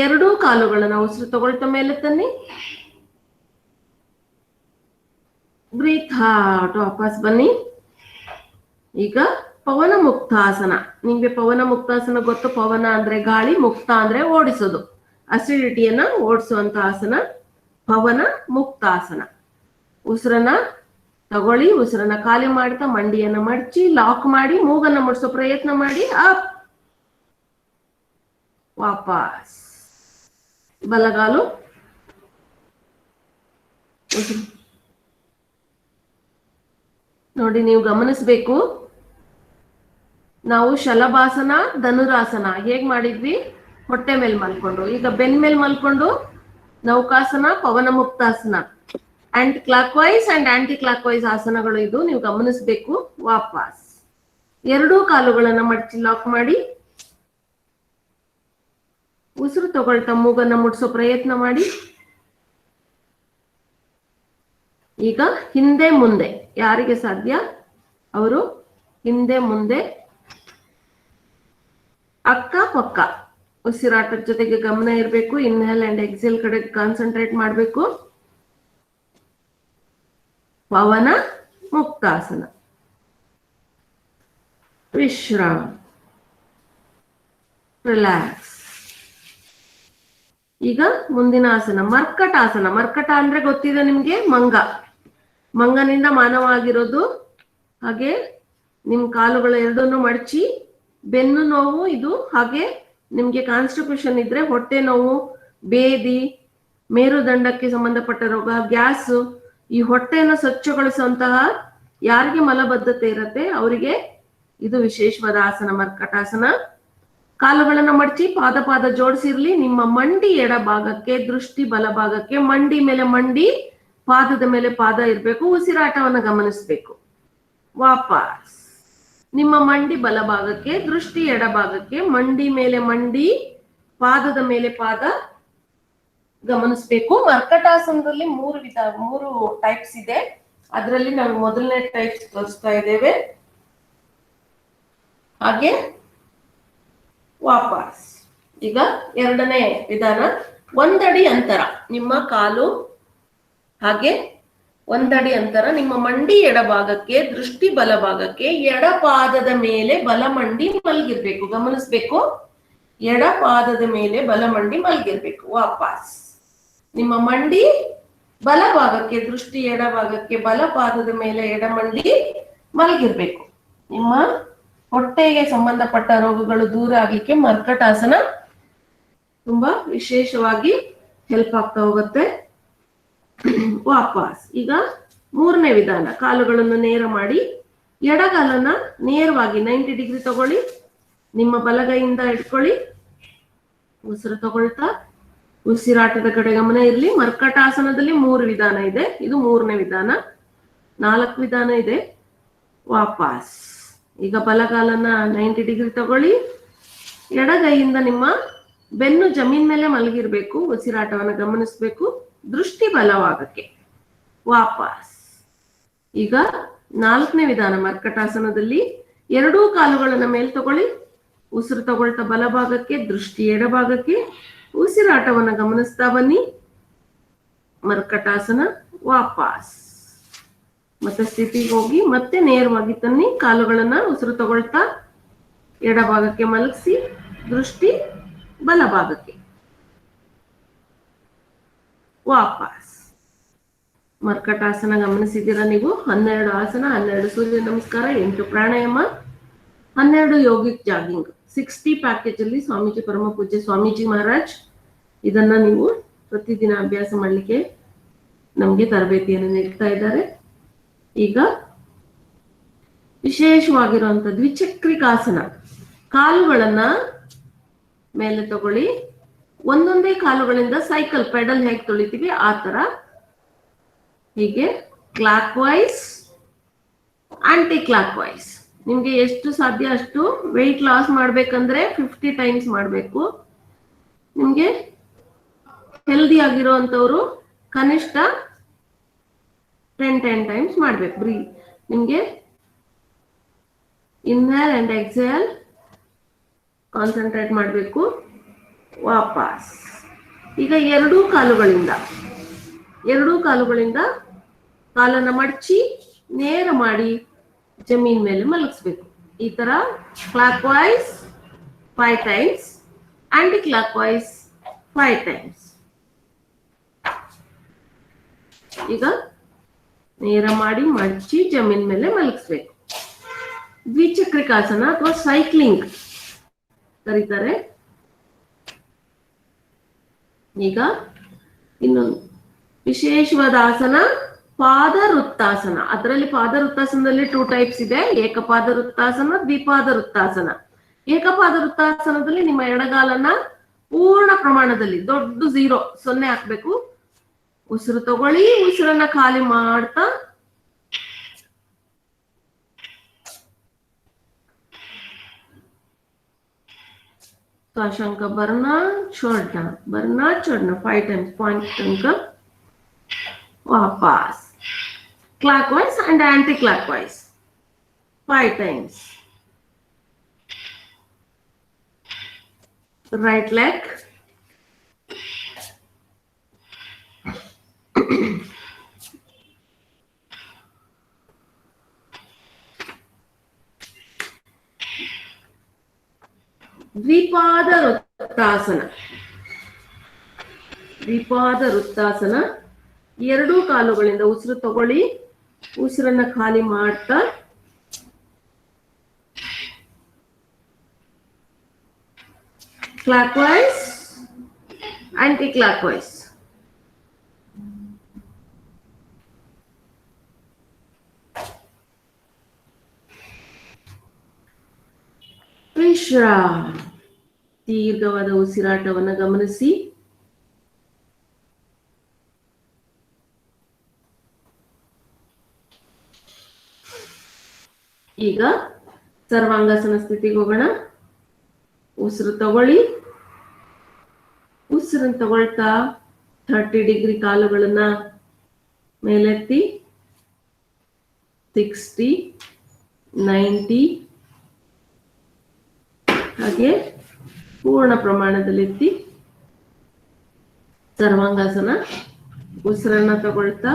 ಎರಡೂ ಕಾಲುಗಳನ್ನ ಉಸಿರು ತಗೊಳ್ತಾ ಮೇಲೆ ತನ್ನಿ. Breathe out. ವಾಪಸ್ ಬನ್ನಿ. ಈಗ ಪವನ ಮುಕ್ತಾಸನ. ನಿಮ್ಗೆ ಪವನ ಮುಕ್ತಾಸನ ಗೊತ್ತು. ಪವನ ಅಂದ್ರೆ ಗಾಳಿ, ಮುಕ್ತ ಅಂದ್ರೆ ಓಡಿಸೋದು, ಅಸಿಡಿಟಿಯನ್ನ ಓಡಿಸುವಂತ ಆಸನ ಪವನ ಮುಕ್ತಾಸನ. ಉಸಿರನ್ನ ತಗೊಳ್ಳಿ. ಉಸಿರನ್ನ ಖಾಲಿ ಮಾಡ್ತಾ ಮಂಡಿಯನ್ನ ಮಡಚಿ ಲಾಕ್ ಮಾಡಿ ಮೂಗನ್ನ ಮುಡ್ಸೋ ಪ್ರಯತ್ನ ಮಾಡಿ. ಅಪ್. ವಾಪಸ್ ಬಲಗಾಲು. ನೋಡಿ, ನೀವು ಗಮನಿಸ್ಬೇಕು. ನಾವು ಶಲಭಾಸನ, ಧನುರಾಸನ ಹೇಗ್ ಮಾಡಿದ್ವಿ? ಹೊಟ್ಟೆ ಮೇಲೆ ಮಲ್ಕೊಂಡು. ಈಗ ಬೆನ್ ಮೇಲೆ ಮಲ್ಕೊಂಡು ನೌಕಾಸನ, ಪವನ ಮುಕ್ತಾಸನ, anticlockwise and anticlockwise ಆಸನಗಳು ಇದು. ನೀವು ಗಮನಿಸ್ಬೇಕು. ವಾಪಸ್ ಎರಡೂ ಕಾಲುಗಳನ್ನ ಮಡಚಿ ಲಾಕ್ ಮಾಡಿ ಉಸಿರು ತಗೊಳ್ತಾ ಮೂಗನ್ನ ಮುಟ್ಸೋ ಪ್ರಯತ್ನ ಮಾಡಿ. ಈಗ ಹಿಂದೆ ಮುಂದೆ ಯಾರಿಗೆ ಸಾಧ್ಯ ಅವರು ಹಿಂದೆ ಮುಂದೆ, ಅಕ್ಕ ಪಕ್ಕ. ಉಸಿರಾಟದ ಜೊತೆಗೆ ಗಮನ ಇರಬೇಕು. ಇನ್ಹೇಲ್ ಅಂಡ್ ಎಕ್ಸೇಲ್ ಕಡೆ ಕಾನ್ಸಂಟ್ರೇಟ್ ಮಾಡಬೇಕು. ಪವನ ಮುಕ್ತಾಸನ. ವಿಶ್ರಾಮ. ರಿಲ್ಯಾಕ್ಸ್. ಈಗ ಮುಂದಿನ ಆಸನ ಮರ್ಕಟಾಸನ. ಮರ್ಕಟ ಅಂದ್ರೆ ಗೊತ್ತಿದೆ ನಿಮ್ಗೆ? ಮಂಗ. ಮಂಗನಿಂದ ಮಾನವ ಆಗಿರೋದು. ಹಾಗೆ ನಿಮ್ ಕಾಲುಗಳ ಎರಡನ್ನು ಮಡಚಿ. ಬೆನ್ನು ನೋವು ಇದು. ಹಾಗೆ ನಿಮ್ಗೆ ಕಾನ್ಸ್ಟಿಪೇಷನ್ ಇದ್ರೆ, ಹೊಟ್ಟೆ ನೋವು, ಬೇದಿ, ಮೇರುದಂಡಕ್ಕೆ ಸಂಬಂಧಪಟ್ಟ ರೋಗ, ಗ್ಯಾಸ್, ಈ ಹೊಟ್ಟೆಯನ್ನು ಸ್ವಚ್ಛಗೊಳಿಸುವಂತಹ ಯಾರಿಗೆ ಮಲಬದ್ಧತೆ ಇರತ್ತೆ ಅವರಿಗೆ ಇದು ವಿಶೇಷವಾದ ಆಸನ ಮರ್ಕಟಾಸನ. ಕಾಲುಗಳನ್ನ ಮಡಚಿ ಪಾದ ಜೋಡಿಸಿರ್ಲಿ. ನಿಮ್ಮ ಮಂಡಿ ಎಡ ಭಾಗಕ್ಕೆ, ದೃಷ್ಟಿ ಬಲ ಭಾಗಕ್ಕೆ. ಮಂಡಿ ಮೇಲೆ ಮಂಡಿ, ಪಾದದ ಮೇಲೆ ಪಾದ ಇರಬೇಕು. ಉಸಿರಾಟವನ್ನು ಗಮನಿಸಬೇಕು. ವಾಪಸ್ ನಿಮ್ಮ ಮಂಡಿ ಬಲ ಭಾಗಕ್ಕೆ, ದೃಷ್ಟಿ ಎಡ ಭಾಗಕ್ಕೆ. ಮಂಡಿ ಮೇಲೆ ಮಂಡಿ, ಪಾದದ ಮೇಲೆ ಪಾದ ಗಮನಿಸಬೇಕು. ಮರ್ಕಟಾಸನದಲ್ಲಿ ಮೂರು ಟೈಪ್ಸ್ ಇದೆ. ಅದರಲ್ಲಿ ನಾವು ಮೊದಲನೇ ಟೈಪ್ಸ್ ತೋರಿಸ್ತಾ ಇದ್ದೇವೆ. ಹಾಗೆ ವಾಪಸ್ ಈಗ ಎರಡನೇ ವಿಧಾನ. ಒಂದಡಿ ಅಂತರ ನಿಮ್ಮ ಕಾಲು, ಹಾಗೆ ಒಂದಡಿ ಅಂತರ ನಿಮ್ಮ ಮಂಡಿ ಎಡಭಾಗಕ್ಕೆ, ದೃಷ್ಟಿ ಬಲಭಾಗಕ್ಕೆ. ಎಡಪಾದದ ಮೇಲೆ ಬಲಮಂಡಿ ಮಲಗಿರ್ಬೇಕು. ಗಮನಿಸ್ಬೇಕು. ಎಡಪಾದದ ಮೇಲೆ ಬಲಮಂಡಿ ಮಲಗಿರ್ಬೇಕು. ವಾಪಸ್ ನಿಮ್ಮ ಮಂಡಿ ಬಲಭಾಗಕ್ಕೆ, ದೃಷ್ಟಿ ಎಡಭಾಗಕ್ಕೆ, ಬಲಪಾದದ ಮೇಲೆ ಎಡಮಂಡಿ ಮಲಗಿರ್ಬೇಕು. ನಿಮ್ಮ ಹೊಟ್ಟೆಗೆ ಸಂಬಂಧಪಟ್ಟ ರೋಗಗಳು ದೂರ ಆಗ್ಲಿಕ್ಕೆ ಮರ್ಕಟಾಸನ ತುಂಬಾ ವಿಶೇಷವಾಗಿ ಹೆಲ್ಪ್ ಆಗ್ತಾ ಹೋಗುತ್ತೆ. ವಾಪಸ್ ಈಗ ಮೂರನೇ ವಿಧಾನ. ಕಾಲುಗಳನ್ನು ನೇರ ಮಾಡಿ, ಎಡಗಾಲನ್ನ ನೇರವಾಗಿ 90 ಡಿಗ್ರಿ ತಗೊಳ್ಳಿ. ನಿಮ್ಮ ಬಲಗೈಯಿಂದ ಇಟ್ಕೊಳ್ಳಿ. ಉಸಿರು ತಗೊಳ್ತಾ ಉಸಿರಾಟದ ಕಡೆ ಗಮನ ಇರಲಿ. ಮರ್ಕಟಾಸನದಲ್ಲಿ 3 ವಿಧಾನ ಇದೆ. ಇದು ಮೂರನೇ ವಿಧಾನ. 4 ವಿಧಾನ ಇದೆ. ವಾಪಸ್ ಈಗ ಬಲಗಾಲನ್ನ 90 ಡಿಗ್ರಿ ತಗೊಳ್ಳಿ. ಎಡಗೈಯಿಂದ ನಿಮ್ಮ ಬೆನ್ನು ಜಮೀನ್ ಮೇಲೆ ಮಲಗಿರ್ಬೇಕು. ಉಸಿರಾಟವನ್ನು ಗಮನಿಸ್ಬೇಕು. ದೃಷ್ಟಿ ಬಲಭಾಗಕ್ಕೆ. ವಾಪಸ್ ಈಗ 4ನೇ ವಿಧಾನ ಮರ್ಕಟಾಸನದಲ್ಲಿ ಎರಡೂ ಕಾಲುಗಳನ್ನ ಮೇಲ್ ತಗೊಳ್ಳಿ. ಉಸಿರು ತಗೊಳ್ತಾ ಬಲಭಾಗಕ್ಕೆ, ದೃಷ್ಟಿ ಎಡಭಾಗಕ್ಕೆ. ಉಸಿರಾಟವನ್ನು ಗಮನಿಸ್ತಾ ಬನ್ನಿ. ಮರ್ಕಟಾಸನ. ವಾಪಸ್ ಮತ್ತೆ ಸ್ಥಿತಿಗೆ ಹೋಗಿ ಮತ್ತೆ ನೇರವಾಗಿ ತನ್ನಿ. ಕಾಲುಗಳನ್ನ ಉಸಿರು ತಗೊಳ್ತಾ ಎಡಭಾಗಕ್ಕೆ ಮಲಗಿಸಿ, ದೃಷ್ಟಿ ಬಲಭಾಗಕ್ಕೆ. ವಾಪಸ್. ಮರ್ಕಟಾಸನ ಗಮನಿಸಿದ್ದೀರಾ ನೀವು? 12 ಆಸನ, 12 ಸೂರ್ಯ ನಮಸ್ಕಾರ, 8 ಪ್ರಾಣಾಯಾಮ, 12 ಯೋಗಿಕ್ ಜಾಗಿಂಗ್. 60 ಪ್ಯಾಕೇಜ್ ಅಲ್ಲಿ ಸ್ವಾಮೀಜಿ, ಪರಮ ಪೂಜ್ಯ ಸ್ವಾಮೀಜಿ ಮಹಾರಾಜ್ ಇದನ್ನ ನೀವು ಪ್ರತಿದಿನ ಅಭ್ಯಾಸ ಮಾಡಲಿಕ್ಕೆ ನಮ್ಗೆ ತರಬೇತಿಯನ್ನು ನೀಡ್ತಾ ಇದ್ದಾರೆ. ಈಗ ವಿಶೇಷವಾಗಿರುವಂತ ದ್ವಿಚಕ್ರಿಕಾಸನ. ಕಾಲುಗಳನ್ನ ಮೇಲೆ ತಗೊಳ್ಳಿ. ಒಂದೊಂದೇ ಕಾಲುಗಳಿಂದ ಸೈಕಲ್ ಪೆಡಲ್ ಹೇಗೆ ತೊಳಿತೀವಿ ಆ ತರ ಹೀಗೆ clockwise, anticlockwise. ನಿಮ್ಗೆ ಎಷ್ಟು ಸಾಧ್ಯ ಅಷ್ಟು ವೆಯ್ಟ್ ಲಾಸ್ ಮಾಡ್ಬೇಕಂದ್ರೆ 50 ಟೈಮ್ಸ್ ಮಾಡಬೇಕು. ನಿಮ್ಗೆ ಹೆಲ್ದಿ ಆಗಿರುವಂತವ್ರು ಕನಿಷ್ಠ 10 ಟೈಮ್ಸ್ ಮಾಡ್ಬೇಕು. ನಿಮ್ಗೆ ಇನ್ಹೇಲ್ ಅಂಡ್ ಎಕ್ಸೇಲ್ ಕಾನ್ಸಂಟ್ರೇಟ್ ಮಾಡಬೇಕು. ವಾಪಸ್. ಈಗ ಎರಡೂ ಕಾಲುಗಳಿಂದ ಕಾಲನ್ನ ಮಡಚಿ ನೇರ ಮಾಡಿ ಜಮೀನ್ ಮೇಲೆ ಮಲಗಿಸ್ಬೇಕು. ಈ ತರ clock wise 5 times, aunty clock wise 5 times. ಈಗ ನೇರ ಮಾಡಿ ಮಡಚಿ ಜಮೀನ್ ಮೇಲೆ ಮಲಗಿಸ್ಬೇಕು. ದ್ವಿಚಕ್ರಿಕಾಸನ ಅಥವಾ ಸೈಕ್ಲಿಂಗ್ ಕರೀತಾರೆ. ಈಗ ಇನ್ನೊಂದು ವಿಶೇಷವಾದ ಆಸನ ಪಾದ ವೃತ್ತಾಸನ. ಅದರಲ್ಲಿ ಪಾದ ವೃತ್ತಾಸನದಲ್ಲಿ 2 ಟೈಪ್ಸ್ ಇದೆ. ಏಕಪಾದ ವೃತ್ತಾಸನ, ದ್ವಿಪಾದ ವೃತ್ತಾಸನ. ಏಕಪಾದ ವೃತ್ತಾಸನದಲ್ಲಿ ನಿಮ್ಮ ಎಡಗಾಲನ್ನ ಪೂರ್ಣ ಪ್ರಮಾಣದಲ್ಲಿ ದೊಡ್ಡ 0 ಹಾಕ್ಬೇಕು. ಉಸಿರು ತಗೊಳ್ಳಿ, ಉಸಿರನ್ನ ಖಾಲಿ ಮಾಡ್ತಾ श्वासांक भरना छोड़ना, भरना छोड़ना 5 टाइम्स. पॉइंट तक वापस. Clockwise and anticlockwise 5 times. Right leg, ದ್ವಿಪಾದ ವೃತ್ತಾಸನ. ದ್ವಿಪಾದ ವೃತ್ತಾಸನ ಎರಡೂ ಕಾಲುಗಳಿಂದ ಉಸಿರು ತಗೊಳ್ಳಿ, ಉಸಿರನ್ನ ಖಾಲಿ ಮಾಡ್ತಾ clockwise, anticlockwise. ವಿಶ್ರಾಮ. ದೀರ್ಘವಾದ ಉಸಿರಾಟವನ್ನು ಗಮನಿಸಿ. ಈಗ ಸರ್ವಾಂಗಾಸನ ಸ್ಥಿತಿಗೆ ಹೋಗೋಣ. ಉಸಿರು ತಗೊಳ್ಳಿ, ಉಸಿರನ್ನು ತಗೊಳ್ತಾ 30 ಡಿಗ್ರಿ ಕಾಲುಗಳನ್ನ ಮೇಲೆತ್ತಿ 60, 90 ಹಾಗೆ ಪೂರ್ಣ ಪ್ರಮಾಣದಲ್ಲಿ ಎತ್ತಿ ಸರ್ವಾಂಗಾಸನ. ಉಸಿರನ್ನ ತಗೊಳ್ತಾ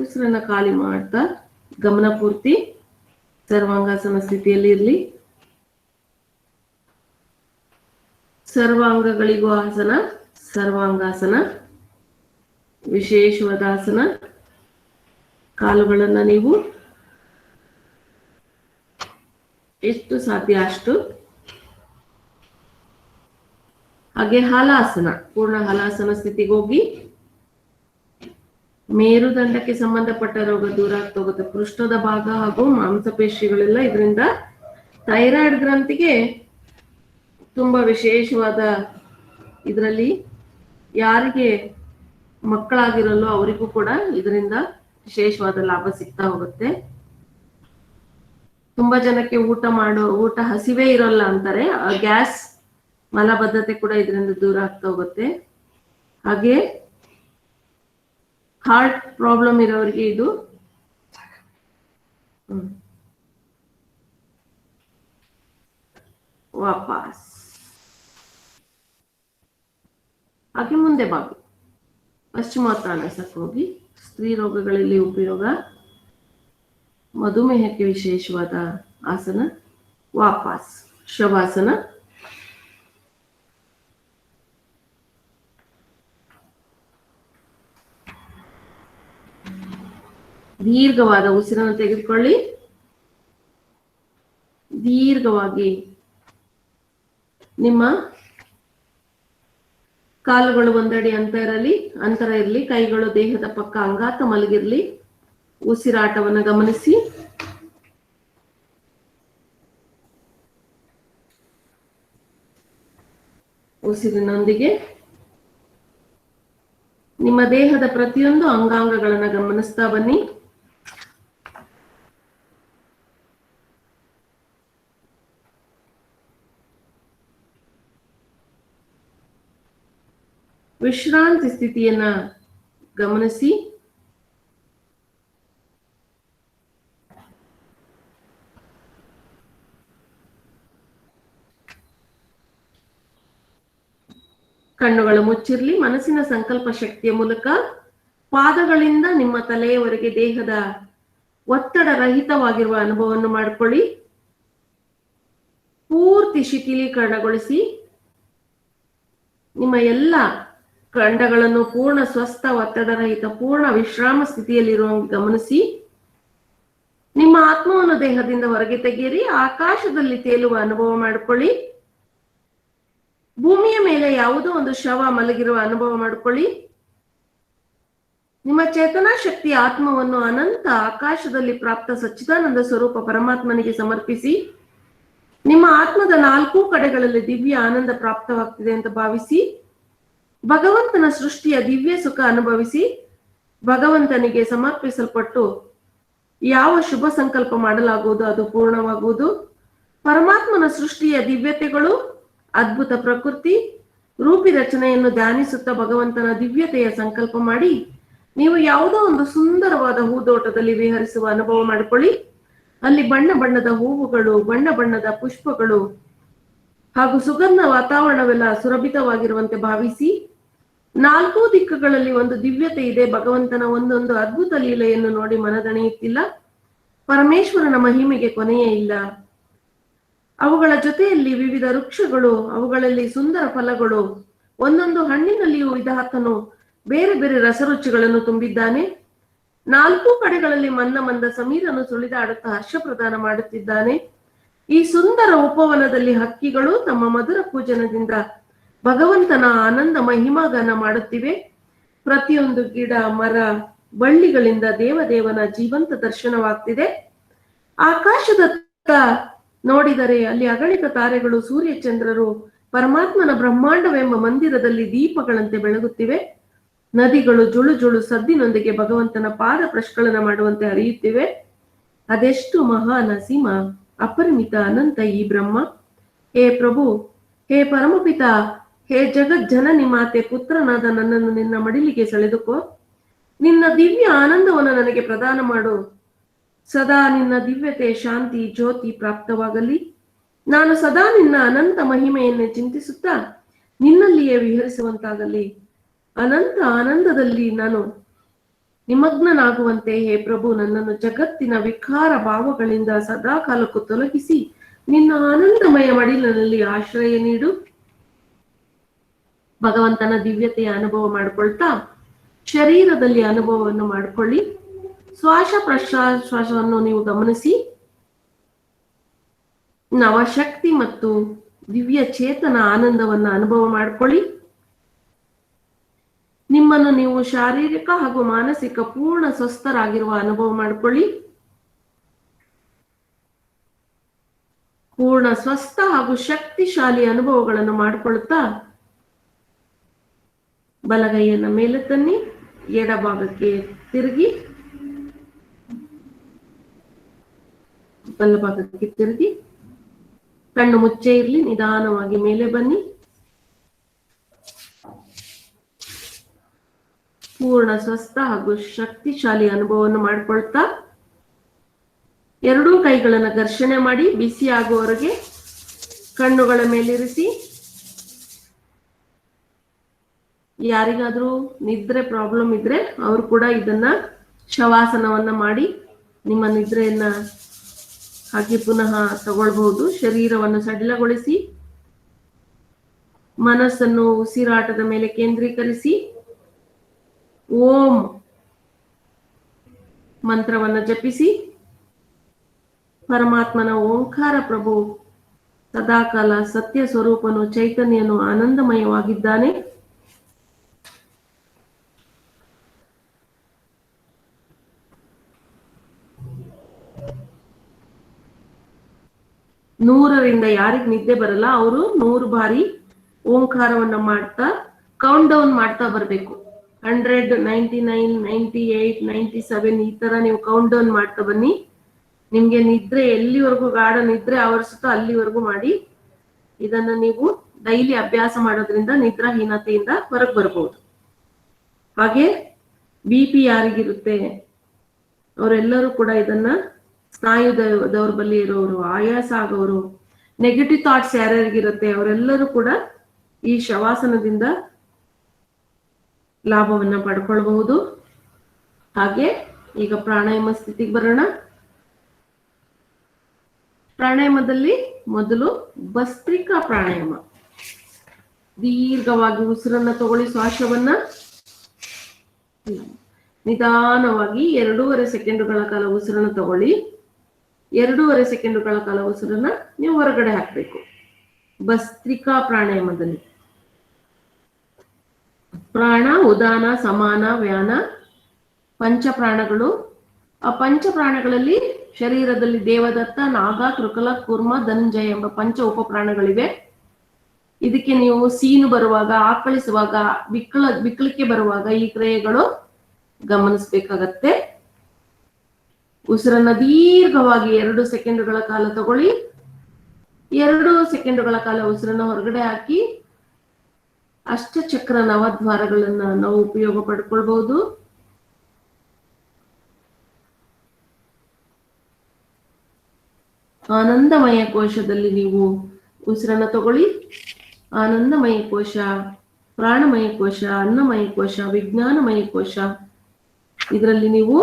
ಉಸಿರನ್ನ ಖಾಲಿ ಮಾಡ್ತಾ ಗಮನ ಪೂರ್ತಿ ಸರ್ವಾಂಗಾಸನ ಸ್ಥಿತಿಯಲ್ಲಿ ಇರಲಿ. ಸರ್ವಾಂಗಗಳಿಗೂ ಆಸನ, ಸರ್ವಾಂಗಾಸನ ವಿಶೇಷವಾದ ಆಸನ. ಕಾಲುಗಳನ್ನ ನೀವು ಎಷ್ಟು ಸಾಧ್ಯ ಅಷ್ಟು. ಹಾಗೆ ಹಲಾಸನ, ಪೂರ್ಣ ಹಲಾಸನ ಸ್ಥಿತಿಗೆ ಹೋಗಿ ಮೇರುದಂಡಕ್ಕೆ ಸಂಬಂಧಪಟ್ಟ ರೋಗ ದೂರ ಆಗ್ತಾ ಹೋಗುತ್ತೆ. ಪೃಷ್ಠದ ಭಾಗ ಹಾಗೂ ಮಾಂಸಪೇಶಿಗಳೆಲ್ಲ ಇದರಿಂದ. ಥೈರಾಯ್ಡ್ ಗ್ರಂಥಿಗೆ ತುಂಬಾ ವಿಶೇಷವಾದ, ಇದರಲ್ಲಿ ಯಾರಿಗೆ ಮಕ್ಕಳಾಗಿರಲ್ಲೋ ಅವರಿಗೂ ಕೂಡ ಇದರಿಂದ ವಿಶೇಷವಾದ ಲಾಭ ಸಿಗ್ತಾ ಹೋಗುತ್ತೆ. ತುಂಬಾ ಜನಕ್ಕೆ ಊಟ ಹಸಿವೇ ಇರೋಲ್ಲ ಅಂತಾರೆ. ಗ್ಯಾಸ್, ಮಲಬದ್ಧತೆ ಕೂಡ ಇದರಿಂದ ದೂರ ಆಗ್ತಾ ಹೋಗುತ್ತೆ. ಹಾಗೆ ಹಾರ್ಟ್ ಪ್ರಾಬ್ಲಮ್ ಇರೋರಿಗೆ ಇದು ವಾಪಸ್. ಹಾಗೆ ಮುಂದೆ ಬಾಗಿ ಪಶ್ಚಿಮೋತ್ತಾನಸಕ್ಕೆ ಹೋಗಿ. ಸ್ತ್ರೀ ರೋಗಗಳಲ್ಲಿ ಉಪಯೋಗ, ಮಧುಮೇಹಕ್ಕೆ ವಿಶೇಷವಾದ ಆಸನ. ವಾಪಸ್ ಶವಾಸನ. ದೀರ್ಘವಾದ ಉಸಿರನ್ನು ತೆಗೆದುಕೊಳ್ಳಿ. ದೀರ್ಘವಾಗಿ ನಿಮ್ಮ ಕಾಲುಗಳು ಒಂದಡಿ ಅಂತರ ಇರಲಿ. ಕೈಗಳು ದೇಹದ ಪಕ್ಕ ಅಂಗಾತ ಮಲಗಿರ್ಲಿ. ಉಸಿರಾಟವನ್ನು ಗಮನಿಸಿ. ಉಸಿರಿನೊಂದಿಗೆ ನಿಮ್ಮ ದೇಹದ ಪ್ರತಿಯೊಂದು ಅಂಗಾಂಗಗಳನ್ನು ಗಮನಿಸ್ತಾ ಬನ್ನಿ. ವಿಶ್ರಾಂತಿ ಸ್ಥಿತಿಯನ್ನ ಗಮನಿಸಿ. ಕಣ್ಣುಗಳು ಮುಚ್ಚಿರ್ಲಿ. ಮನಸ್ಸಿನ ಸಂಕಲ್ಪ ಶಕ್ತಿಯ ಮೂಲಕ ಪಾದಗಳಿಂದ ನಿಮ್ಮ ತಲೆಯವರೆಗೆ ದೇಹದ ಒತ್ತಡ ರಹಿತವಾಗಿರುವ ಅನುಭವವನ್ನು ಮಾಡಿಕೊಳ್ಳಿ. ಪೂರ್ತಿ ಶಿಥಿಲೀಕರಣಗೊಳಿಸಿ. ನಿಮ್ಮ ಎಲ್ಲ ಖಂಡಗಳನ್ನು ಪೂರ್ಣ ಸ್ವಸ್ಥ, ಒತ್ತಡರಹಿತ, ಪೂರ್ಣ ವಿಶ್ರಾಮ ಸ್ಥಿತಿಯಲ್ಲಿರುವ ಗಮನಿಸಿ. ನಿಮ್ಮ ಆತ್ಮವನ್ನು ದೇಹದಿಂದ ಹೊರಗೆ ತೆಗೆಯಿರಿ. ಆಕಾಶದಲ್ಲಿ ತೇಲುವ ಅನುಭವ ಮಾಡಿಕೊಳ್ಳಿ. ಭೂಮಿಯ ಮೇಲೆ ಯಾವುದೋ ಒಂದು ಶವ ಮಲಗಿರುವ ಅನುಭವ ಮಾಡಿಕೊಳ್ಳಿ. ನಿಮ್ಮ ಚೇತನಾ ಶಕ್ತಿ ಆತ್ಮವನ್ನು ಅನಂತ ಆಕಾಶದಲ್ಲಿ ಪ್ರಾಪ್ತ ಸಚ್ಚಿದಾನಂದ ಸ್ವರೂಪ ಪರಮಾತ್ಮನಿಗೆ ಸಮರ್ಪಿಸಿ. ನಿಮ್ಮ ಆತ್ಮದ 4 ಕಡೆಗಳಲ್ಲಿ ದಿವ್ಯ ಆನಂದ ಪ್ರಾಪ್ತವಾಗ್ತಿದೆ ಅಂತ ಭಾವಿಸಿ. ಭಗವಂತನ ಸೃಷ್ಟಿಯ ದಿವ್ಯ ಸುಖ ಅನುಭವಿಸಿ. ಭಗವಂತನಿಗೆ ಸಮರ್ಪಿಸಲ್ಪಟ್ಟು ಯಾವ ಶುಭ ಸಂಕಲ್ಪ ಮಾಡಲಾಗುವುದು ಅದು ಪೂರ್ಣವಾಗುವುದು. ಪರಮಾತ್ಮನ ಸೃಷ್ಟಿಯ ದಿವ್ಯತೆಗಳು, ಅದ್ಭುತ ಪ್ರಕೃತಿ, ರೂಪಿ ರಚನೆಯನ್ನು ಧ್ಯಾನಿಸುತ್ತಾ ಭಗವಂತನ ದಿವ್ಯತೆಯ ಸಂಕಲ್ಪ ಮಾಡಿ ನೀವು ಯಾವುದೋ ಒಂದು ಸುಂದರವಾದ ಹೂದೋಟದಲ್ಲಿ ವಿಹರಿಸುವ ಅನುಭವ ಮಾಡಿಕೊಳ್ಳಿ. ಅಲ್ಲಿ ಬಣ್ಣ ಬಣ್ಣದ ಹೂವುಗಳು, ಬಣ್ಣ ಬಣ್ಣದ ಪುಷ್ಪಗಳು ಹಾಗೂ ಸುಗಂಧ ವಾತಾವರಣವೆಲ್ಲ ಸುರಭಿತವಾಗಿರುವಂತೆ ಭಾವಿಸಿ. 4 ದಿಕ್ಕುಗಳಲ್ಲಿ ಒಂದು ದಿವ್ಯತೆ ಇದೆ. ಭಗವಂತನ ಒಂದೊಂದು ಅದ್ಭುತ ಲೀಲೆಯನ್ನು ನೋಡಿ ಮನದಣಿಯುತ್ತಿಲ್ಲ. ಪರಮೇಶ್ವರನ ಮಹಿಮೆಗೆ ಕೊನೆಯೇ ಇಲ್ಲ. ಅವುಗಳ ಜೊತೆಯಲ್ಲಿ ವಿವಿಧ ವೃಕ್ಷಗಳು, ಅವುಗಳಲ್ಲಿ ಸುಂದರ ಫಲಗಳು, ಒಂದೊಂದು ಹಣ್ಣಿನಲ್ಲಿಯೂ ವಿಧಾತನು ಬೇರೆ ಬೇರೆ ರಸರುಚಿಗಳನ್ನು ತುಂಬಿದ್ದಾನೆ. 4 ಕಡೆಗಳಲ್ಲಿ ಮಂದ ಸಮೀರನು ಸುಳಿದಾಡುತ್ತಾ ಹರ್ಷ ಪ್ರದಾನ ಮಾಡುತ್ತಿದ್ದಾನೆ. ಈ ಸುಂದರ ಉಪವನದಲ್ಲಿ ಹಕ್ಕಿಗಳು ತಮ್ಮ ಮಧುರ ಪೂಜನದಿಂದ ಭಗವಂತನ ಆನಂದ ಮಹಿಮಾಗಾನ ಮಾಡುತ್ತಿವೆ. ಪ್ರತಿಯೊಂದು ಗಿಡ, ಮರ, ಬಳ್ಳಿಗಳಿಂದ ದೇವದೇವನ ಜೀವಂತ ದರ್ಶನವಾಗ್ತಿದೆ. ಆಕಾಶದತ್ತ ನೋಡಿದರೆ ಅಲ್ಲಿ ಅಗಣಿತ ತಾರೆಗಳು, ಸೂರ್ಯ ಚಂದ್ರರು ಪರಮಾತ್ಮನ ಬ್ರಹ್ಮಾಂಡವೆಂಬ ಮಂದಿರದಲ್ಲಿ ದೀಪಗಳಂತೆ ಬೆಳಗುತ್ತಿವೆ. ನದಿಗಳು ಜುಳು ಜುಳು ಸದ್ದಿನೊಂದಿಗೆ ಭಗವಂತನ ಪಾದ ಪ್ರಷ್ಕಳನ ಮಾಡುವಂತೆ ಹರಿಯುತ್ತಿವೆ. ಅದೆಷ್ಟು ಮಹಾನ್, ಅಸೀಮ, ಅಪರಿಮಿತ, ಅನಂತ ಈ ಬ್ರಹ್ಮ. ಹೇ ಪ್ರಭು, ಹೇ ಪರಮಪಿತ, ಹೇ ಜಗತ್ ಜನನಿ ಮಾತೆ, ಪುತ್ರನಾದ ನನ್ನನ್ನು ನಿನ್ನ ಮಡಿಲಿಗೆ ಸೆಳೆದುಕೋ. ನಿನ್ನ ದಿವ್ಯ ಆನಂದವನ್ನು ನನಗೆ ಪ್ರದಾನ ಮಾಡು. ಸದಾ ನಿನ್ನ ದಿವ್ಯತೆ, ಶಾಂತಿ, ಜ್ಯೋತಿ ಪ್ರಾಪ್ತವಾಗಲಿ. ನಾನು ಸದಾ ನಿನ್ನ ಅನಂತ ಮಹಿಮೆಯನ್ನೇ ಚಿಂತಿಸುತ್ತಾ ನಿನ್ನಲ್ಲಿಯೇ ವಿಹರಿಸುವಂತಾಗಲಿ. ಅನಂತ ಆನಂದದಲ್ಲಿ ನಾನು ನಿಮಗ್ನನಾಗುವಂತೆ ಹೇ ಪ್ರಭು, ನನ್ನನ್ನು ಜಗತ್ತಿನ ವಿಕಾರ ಭಾವಗಳಿಂದ ಸದಾ ಕಾಲಕ್ಕೂ ತೊಲಗಿಸಿ ನಿನ್ನ ಆನಂದಮಯ ಮಡಿಲಿನಲ್ಲಿ ಆಶ್ರಯ ನೀಡು. ಭಗವಂತನ ದಿವ್ಯತೆಯ ಅನುಭವ ಮಾಡಿಕೊಳ್ತಾ ಶರೀರದಲ್ಲಿ ಅನುಭವವನ್ನು ಮಾಡಿಕೊಳ್ಳಿ. ಶ್ವಾಸ ಪ್ರಶ್ವಾಸವನ್ನು ನೀವು ಗಮನಿಸಿ. ನವಶಕ್ತಿ ಮತ್ತು ದಿವ್ಯ ಚೇತನ ಆನಂದವನ್ನು ಅನುಭವ ಮಾಡಿಕೊಳ್ಳಿ. ನಿಮ್ಮನ್ನು ನೀವು ಶಾರೀರಿಕ ಹಾಗೂ ಮಾನಸಿಕ ಪೂರ್ಣ ಸ್ವಸ್ಥರಾಗಿರುವ ಅನುಭವ ಮಾಡಿಕೊಳ್ಳಿ. ಪೂರ್ಣ ಸ್ವಸ್ಥ ಹಾಗೂ ಶಕ್ತಿಶಾಲಿ ಅನುಭವಗಳನ್ನು ಮಾಡಿಕೊಳ್ಳುತ್ತಾ ಬಲಗೈಯನ್ನು ಮೇಲೆ ತನ್ನಿ, ಎಡಭಾಗಕ್ಕೆ ತಿರುಗಿ, ಬಲಭಾಗಕ್ಕೆ ತಿರುಗಿ, ಕಣ್ಣು ಮುಚ್ಚೆ ಇರಲಿ. ನಿಧಾನವಾಗಿ ಮೇಲೆ ಬನ್ನಿ. ಪೂರ್ಣ ಸ್ವಸ್ಥ ಹಾಗೂ ಶಕ್ತಿಶಾಲಿ ಅನುಭವವನ್ನು ಮಾಡಿಕೊಳ್ತಾ ಎರಡೂ ಕೈಗಳನ್ನು ಘರ್ಷಣೆ ಮಾಡಿ ಬಿಸಿ ಆಗುವವರೆಗೆ ಕಣ್ಣುಗಳ ಮೇಲಿರಿಸಿ. ಯಾರಿಗಾದ್ರೂ ನಿದ್ರೆ ಪ್ರಾಬ್ಲಮ್ ಇದ್ರೆ ಅವರು ಕೂಡ ಇದನ್ನ ಶವಾಸನವನ್ನ ಮಾಡಿ ನಿಮ್ಮ ನಿದ್ರೆಯನ್ನ ಹಾಗೆ ಪುನಃ ತಗೊಳ್ಬಹುದು. ಶರೀರವನ್ನು ಸಡಿಲಗೊಳಿಸಿ ಮನಸ್ಸನ್ನು ಉಸಿರಾಟದ ಮೇಲೆ ಕೇಂದ್ರೀಕರಿಸಿ. ಓಂ ಮಂತ್ರವನ್ನ ಜಪಿಸಿ ಪರಮಾತ್ಮನ ಓಂಕಾರ ಪ್ರಭು ಸದಾಕಾಲ ಸತ್ಯ ಸ್ವರೂಪನು ಚೈತನ್ಯನು ಆನಂದಮಯವಾಗಿದ್ದಾನೆ. ನೂರರಿಂದ ಯಾರಿಗೆ ನಿದ್ದೆ ಬರಲ್ಲ ಅವರು 100 ಬಾರಿ ಓಂಕಾರವನ್ನ ಮಾಡ್ತಾ ಕೌಂಟ್ ಡೌನ್ ಮಾಡ್ತಾ ಬರ್ಬೇಕು. 100, 99, 98, 97 ಈ ತರ ನೀವು ಕೌಂಟ್ ಡೌನ್ ಮಾಡ್ತಾ ಬನ್ನಿ. ನಿಮ್ಗೆ ನಿದ್ರೆ ಎಲ್ಲಿವರೆಗೂ ಗಾಢ ನಿದ್ರೆ ಆವರಿಸುತ್ತೋ ಅಲ್ಲಿವರೆಗೂ ಮಾಡಿ. ಇದನ್ನ ನೀವು ಡೈಲಿ ಅಭ್ಯಾಸ ಮಾಡೋದ್ರಿಂದ ನಿದ್ರಾಹೀನತೆಯಿಂದ ಹೊರಗೆ ಬರ್ಬೋದು. ಹಾಗೆ BP ಯಾರಿಗಿರುತ್ತೆ ಅವರೆಲ್ಲರೂ ಕೂಡ ಇದನ್ನ, ಸ್ನಾಯು ದೌರ್ಬಲ್ಯ ಇರೋರು, ಆಯಾಸ ಆಗೋರು, ನೆಗೆಟಿವ್ ಥಾಟ್ಸ್ ಯಾರ್ಯಾರಿಗಿರುತ್ತೆ ಅವರೆಲ್ಲರೂ ಕೂಡ ಈ ಶವಾಸನದಿಂದ ಲಾಭವನ್ನ ಪಡ್ಕೊಳ್ಬಹುದು. ಹಾಗೆ ಈಗ ಪ್ರಾಣಾಯಾಮ ಸ್ಥಿತಿಗೆ ಬರೋಣ. ಪ್ರಾಣಾಯಾಮದಲ್ಲಿ ಮೊದಲು ಭಸ್ತ್ರಿಕಾ ಪ್ರಾಣಾಯಾಮ. ದೀರ್ಘವಾಗಿ ಉಸಿರನ್ನ ತಗೊಳ್ಳಿ, ಶ್ವಾಸವನ್ನ ನಿಧಾನವಾಗಿ 2.5 ಸೆಕೆಂಡುಗಳ ಕಾಲ ಉಸಿರನ್ನ ತಗೊಳ್ಳಿ. 2.5 ಸೆಕೆಂಡುಗಳ ಕಾಲ ಉಸಿರನ್ನ ನೀವು ಹೊರಗಡೆ ಹಾಕ್ಬೇಕು. ಭಸ್ತ್ರಿಕಾ ಪ್ರಾಣಾಯಾಮದಲ್ಲಿ ಪ್ರಾಣ, ಉದಾನ, ಸಮಾನ, ವ್ಯಾನ, ಪಂಚಪ್ರಾಣಗಳು. ಆ ಪಂಚಪ್ರಾಣಗಳಲ್ಲಿ ಶರೀರದಲ್ಲಿ ದೇವದತ್ತ, ನಾಗ, ಕೃಕಲ, ಕೂರ್ಮ, ಧನಂಜಯ ಎಂಬ ಪಂಚ ಉಪಪ್ರಾಣಗಳಿವೆ. ಇದಕ್ಕೆ ನೀವು ಸೀನು ಬರುವಾಗ, ಆಕಳಿಸುವಾಗ, ಬಿಕ್ಕಳಿಕೆ ಬರುವಾಗ ಈ ಕ್ರಿಯೆಗಳು ಗಮನಿಸ್ಬೇಕಾಗತ್ತೆ. ಉಸಿರನ್ನ ದೀರ್ಘವಾಗಿ 2 ಸೆಕೆಂಡುಗಳ ಕಾಲ ತಗೊಳ್ಳಿ. 2 ಸೆಕೆಂಡುಗಳ ಕಾಲ ಉಸಿರನ್ನ ಹೊರಗಡೆ ಹಾಕಿ ಅಷ್ಟಚಕ್ರ ನವದ್ವಾರಗಳನ್ನ ನಾವು ಉಪಯೋಗ ಪಡ್ಕೊಳ್ಬಹುದು. ಆನಂದಮಯ ಕೋಶದಲ್ಲಿ ನೀವು ಉಸಿರನ್ನ ತಗೊಳ್ಳಿ. ಆನಂದಮಯ ಕೋಶ, ಪ್ರಾಣಮಯ ಕೋಶ, ಅನ್ನಮಯ ಕೋಶ, ವಿಜ್ಞಾನಮಯ ಕೋಶ. ಇದರಲ್ಲಿ ನೀವು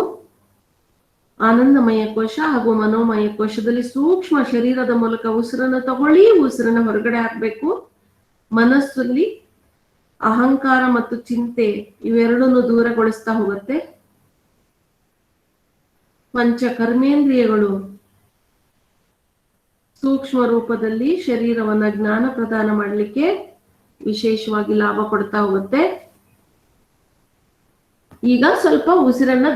ಆನಂದಮಯ ಕೋಶ ಹಾಗೂ ಮನೋಮಯ ಕೋಶದಲ್ಲಿ ಸೂಕ್ಷ್ಮ ಶರೀರದ ಮೂಲಕ ಉಸಿರನ್ನ ತಗೊಳ್ಳಿ, ಉಸಿರನ್ನ ಹೊರಗಡೆ ಹಾಕ್ಬೇಕು. ಮನಸ್ಸಲ್ಲಿ ಅಹಂಕಾರ ಮತ್ತು ಚಿಂತೆ ಇವೆರಡನ್ನು ದೂರಗೊಳಿಸ್ತಾ ಹೋಗುತ್ತೆ. ಪಂಚ ಕರ್ಮೇಂದ್ರಿಯಗಳು ಸೂಕ್ಷ್ಮ ರೂಪದಲ್ಲಿ ಶರೀರವನ್ನ ಜ್ಞಾನ ಪ್ರದಾನ ಮಾಡಲಿಕ್ಕೆ ವಿಶೇಷವಾಗಿ ಲಾಭ ಕೊಡ್ತಾ ಹೋಗುತ್ತೆ. ಈಗ ಸ್ವಲ್ಪ ಉಸಿರನ್ನ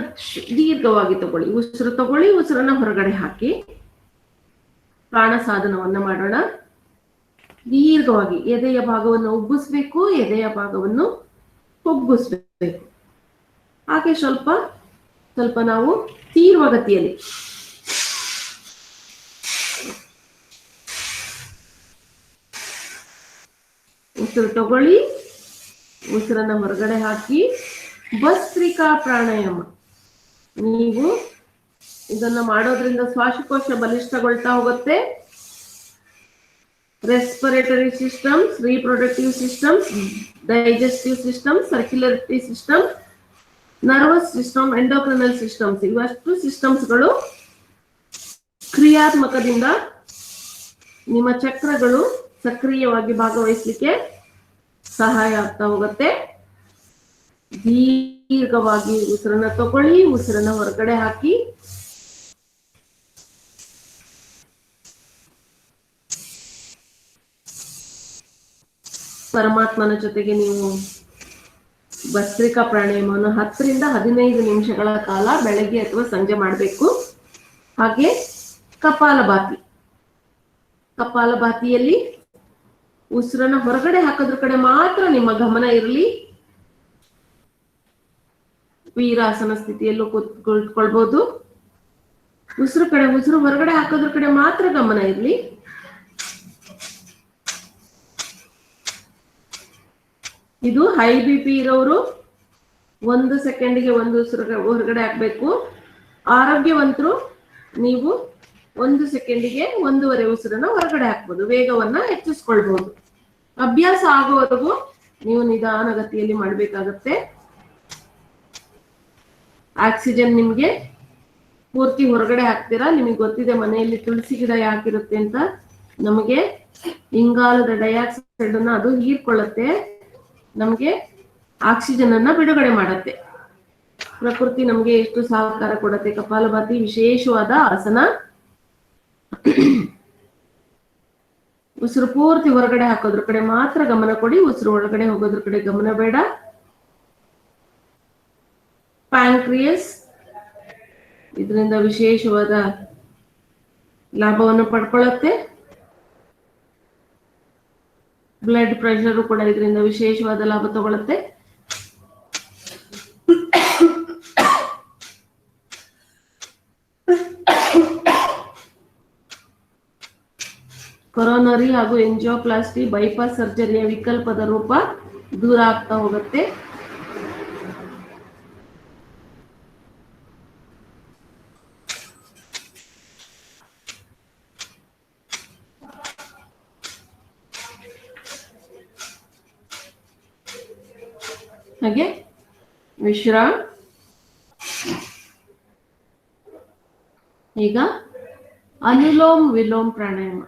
ದೀರ್ಘವಾಗಿ ತಗೊಳ್ಳಿ. ಉಸಿರು ತಗೊಳ್ಳಿ, ಉಸಿರನ್ನ ಹೊರಗಡೆ ಹಾಕಿ ಪ್ರಾಣ ಸಾಧನವನ್ನ ಮಾಡೋಣ. ದೀರ್ಘವಾಗಿ ಎದೆಯ ಭಾಗವನ್ನು ಉಬ್ಬಿಸ್ಬೇಕು, ಎದೆಯ ಭಾಗವನ್ನು ಕುಗ್ಗಿಸ್ಬೇಕು. ಹಾಗೆ ಸ್ವಲ್ಪ ಸ್ವಲ್ಪ ನಾವು ತೀವ್ರಗತಿಯಲ್ಲಿ ಉಸಿರು ತಗೊಳ್ಳಿ, ಉಸಿರನ್ನ ಹೊರಗಡೆ ಹಾಕಿ ಭಸ್ತ್ರಿಕಾ ಪ್ರಾಣಾಯಾಮ. ನೀವು ಇದನ್ನ ಮಾಡೋದ್ರಿಂದ ಶ್ವಾಸಕೋಶ ಬಲಿಷ್ಠಗೊಳ್ತಾ ಹೋಗುತ್ತೆ. Respiratory systems, reproductive systems, digestive system, circulatory system, nervous system, endocrinal systems ಇವಷ್ಟು ಸಿಸ್ಟಮ್ಸ್ಗಳು ಕ್ರಿಯಾತ್ಮಕದಿಂದ ನಿಮ್ಮ ಚಕ್ರಗಳು ಸಕ್ರಿಯವಾಗಿ ಭಾಗವಹಿಸಲಿಕ್ಕೆ ಸಹಾಯ ಆಗ್ತಾ ಹೋಗುತ್ತೆ. ದೀರ್ಘವಾಗಿ ಉಸಿರನ್ನ ತಗೊಳ್ಳಿ, ಉಸಿರನ್ನ ಹೊರಗಡೆ ಹಾಕಿ ಪರಮಾತ್ಮನ ಜೊತೆಗೆ ನೀವು ಭಸ್ತ್ರಿಕಾ ಪ್ರಾಣಾಯಾಮವನ್ನು 10 ರಿಂದ 15 ನಿಮಿಷಗಳ ಕಾಲ ಬೆಳಗ್ಗೆ ಅಥವಾ ಸಂಜೆ ಮಾಡಬೇಕು. ಹಾಗೆ ಕಪಾಲಭಾತಿ. ಕಪಾಲಭಾತಿಯಲ್ಲಿ ಉಸಿರನ್ನ ಹೊರಗಡೆ ಹಾಕೋದ್ರ ಕಡೆ ಮಾತ್ರ ನಿಮ್ಮ ಗಮನ ಇರಲಿ. ವೀರಾಸನ ಸ್ಥಿತಿಯಲ್ಲೂ ಕುಳಿತುಕೊಳ್ಬಹುದು. ಉಸಿರು ಹೊರಗಡೆ ಹಾಕೋದ್ರ ಕಡೆ ಮಾತ್ರ ಗಮನ ಇರಲಿ. ಇದು ಹೈ BP ಇರೋರು 1 ಸೆಕೆಂಡ್ಗೆ 1 ಉಸಿರು ಹೊರಗಡೆ ಹಾಕ್ಬೇಕು. ಆರೋಗ್ಯವಂತರು ನೀವು 1 ಸೆಕೆಂಡಿಗೆ 1.5 ಉಸಿರನ್ನ ಹೊರಗಡೆ ಹಾಕ್ಬೋದು. ವೇಗವನ್ನ ಹೆಚ್ಚಿಸ್ಕೊಳ್ಬಹುದು. ಅಭ್ಯಾಸ ಆಗುವವರೆಗೂ ನೀವು ನಿಧಾನಗತಿಯಲ್ಲಿ ಮಾಡಬೇಕಾಗತ್ತೆ. ಆಕ್ಸಿಜನ್ ನಿಮ್ಗೆ ಪೂರ್ತಿ ಹೊರಗಡೆ ಹಾಕ್ತೀರಾ. ನಿಮಗೆ ಗೊತ್ತಿದೆ ಮನೆಯಲ್ಲಿ ತುಳಸಿ ಗಿಡ ಯಾಕಿರುತ್ತೆ ಅಂತ. ನಮಗೆ ಇಂಗಾಲದ ಡೈಆಕ್ಸೈಡ್ ಅನ್ನ ಅದು ಹೀರ್ಕೊಳ್ಳುತ್ತೆ, ನಮಗೆ ಆಕ್ಸಿಜನ್ ಅನ್ನ ಬಿಡುಗಡೆ ಮಾಡುತ್ತೆ. ಪ್ರಕೃತಿ ನಮಗೆ ಎಷ್ಟು ಸಹಕಾರ ಕೊಡುತ್ತೆ. ಕಪಾಲಭಾತಿ ವಿಶೇಷವಾದ ಆಸನ. ಉಸಿರು ಪೂರ್ತಿ ಹೊರಗಡೆ ಹಾಕೋದ್ರ ಕಡೆ ಮಾತ್ರ ಗಮನ ಕೊಡಿ, ಉಸಿರು ಒಳಗಡೆ ಹೋಗೋದ್ರ ಕಡೆ ಗಮನ ಬೇಡ. ಪ್ಯಾಂಕ್ರಿಯಸ್ ಇದರಿಂದ ವಿಶೇಷವಾದ ಲಾಭವನ್ನು ಪಡ್ಕೊಳ್ಳುತ್ತೆ. ಬ್ಲಡ್ ಪ್ರೆಷರ್ ಕೂಡ ಇದರಿಂದ ವಿಶೇಷವಾದ ಲಾಭ ತಗೊಳುತ್ತೆ. ಕೊರೋನರಿ ಹಾಗೂ ಎಂಜಿಯೋಪ್ಲಾಸ್ಟಿ ಬೈಪಾಸ್ ಸರ್ಜರಿಯ ವಿಕಲ್ಪದ ರೂಪ ದೂರ ಆಗ್ತಾ ಹೋಗುತ್ತೆ. ಹಾಗೆ ವಿಶ್ರಾಮ್. ಈಗ ಅನುಲೋಮ್ ವಿಲೋಮ್ ಪ್ರಾಣಾಯಾಮ.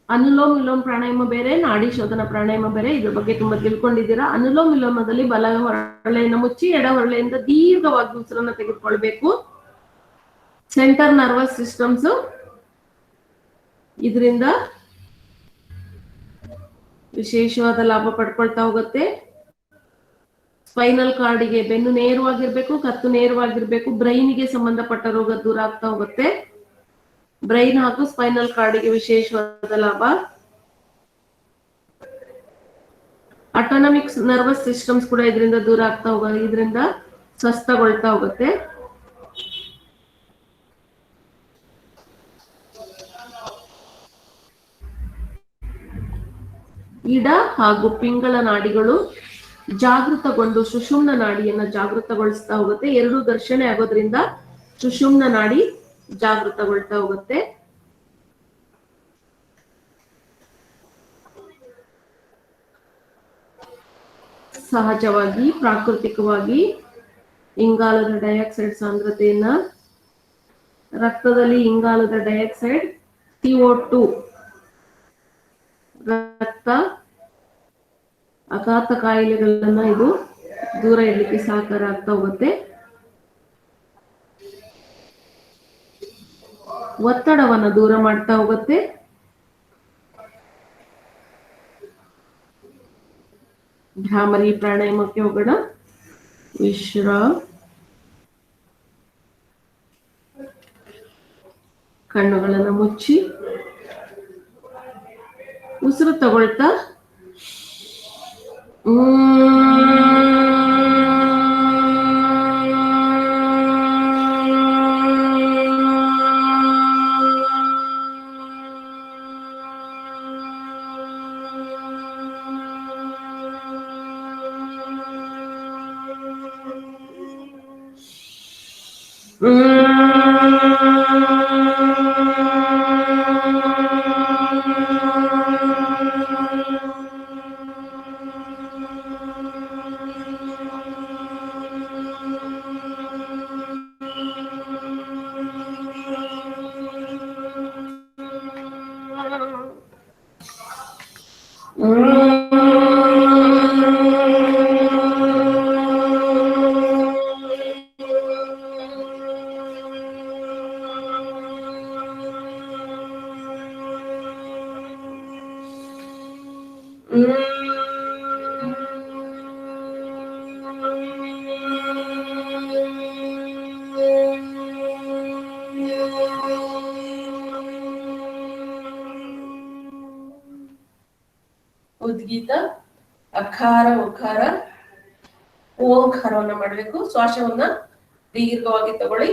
ಅನುಲೋಮ್ ವಿಲೋಮ್ ಪ್ರಾಣಾಯಾಮ ಬೇರೆ, ನಾಡಿ ಶೋಧನ ಪ್ರಾಣಾಯಾಮ ಬೇರೆ. ಇದ್ರ ಬಗ್ಗೆ ತುಂಬಾ ತಿಳ್ಕೊಂಡಿದ್ದೀರಾ. ಅನುಲೋಮ್ ವಿಲೋಮದಲ್ಲಿ ಬಲ ಹೊರಳೆಯನ್ನು ಮುಚ್ಚಿ ಎಡ ಹೊರಳೆಯಿಂದ ದೀರ್ಘವಾಗಿ ಉಸಿರನ್ನು ತೆಗೆದುಕೊಳ್ಬೇಕು. ಸೆಂಟರ್ ನರ್ವಸ್ ಸಿಸ್ಟಮ್ಸ್ ಇದರಿಂದ ವಿಶೇಷವಾದ ಲಾಭ ಪಡ್ಕೊಳ್ತಾ ಹೋಗುತ್ತೆ. ಸ್ಪೈನಲ್ ಕಾರ್ಡಿಗೆ ಬೆನ್ನು ನೇರವಾಗಿರ್ಬೇಕು, ಕತ್ತು ನೇರವಾಗಿರ್ಬೇಕು. ಬ್ರೈನ್ಗೆ ಸಂಬಂಧಪಟ್ಟ ರೋಗ ದೂರ ಆಗ್ತಾ ಹೋಗುತ್ತೆ. ಬ್ರೈನ್ ಹಾಗೂ ಸ್ಪೈನಲ್ ಕಾರ್ಡಿಗೆ ವಿಶೇಷವಾದ ಲಾಭ. ಆಟೋನಮಿಕ್ ನರ್ವಸ್ ಸಿಸ್ಟಮ್ಸ್ ಕೂಡ ಇದರಿಂದ ದೂರ ಆಗ್ತಾ ಹೋಗೋದು, ಇದರಿಂದ ಸ್ವಸ್ಥಗೊಳ್ತಾ ಹೋಗುತ್ತೆ. ಇಡ ಹಾಗೂ ಪಿಂಗಳ ನಾಡಿಗಳು ಜಾಗೃತಗೊಂಡು ಸುಷುಮ್ನ ನಾಡಿಯನ್ನ ಜಾಗೃತಗೊಳಿಸ್ತಾ ಹೋಗುತ್ತೆ. ಎರಡು ಘರ್ಷಣೆ ಆಗೋದ್ರಿಂದ ಸುಷುಮ್ನ ನಾಡಿ ಜಾಗೃತಗೊಳ್ತಾ ಹೋಗುತ್ತೆ. ಸಹಜವಾಗಿ ಪ್ರಾಕೃತಿಕವಾಗಿ ಇಂಗಾಲದ ಡೈಆಕ್ಸೈಡ್ ಸಾಂದ್ರತೆಯನ್ನ, ರಕ್ತದಲ್ಲಿ ಇಂಗಾಲದ ಡೈಆಕ್ಸೈಡ್ CO2 ರಕ್ತ ಅಘಾತ ಕಾಯಿಲೆಗಳನ್ನ ಇದು ದೂರ ಇಡಲಿಕ್ಕೆ ಸಹಕಾರ ಆಗ್ತಾ ಹೋಗುತ್ತೆ. ಒತ್ತಡವನ್ನ ದೂರ ಮಾಡ್ತಾ ಹೋಗುತ್ತೆ. ಭ್ರಾಮರಿ ಪ್ರಾಣಾಯಾಮಕ್ಕೆ ಹೋಗೋಣ. ವಿಶ್ರಾಮ್. ಕಣ್ಣುಗಳನ್ನು ಮುಚ್ಚಿ ಉಸಿರು ತಗೊಳ್ತಾ ಉದ್ಗೀತ, ಅಕಾರ, ಉಕಾರ, ಓಂಕಾರವನ್ನ ಮಾಡಬೇಕು. ಶ್ವಾಸವನ್ನ ದೀರ್ಘವಾಗಿ ತಗೊಳ್ಳಿ.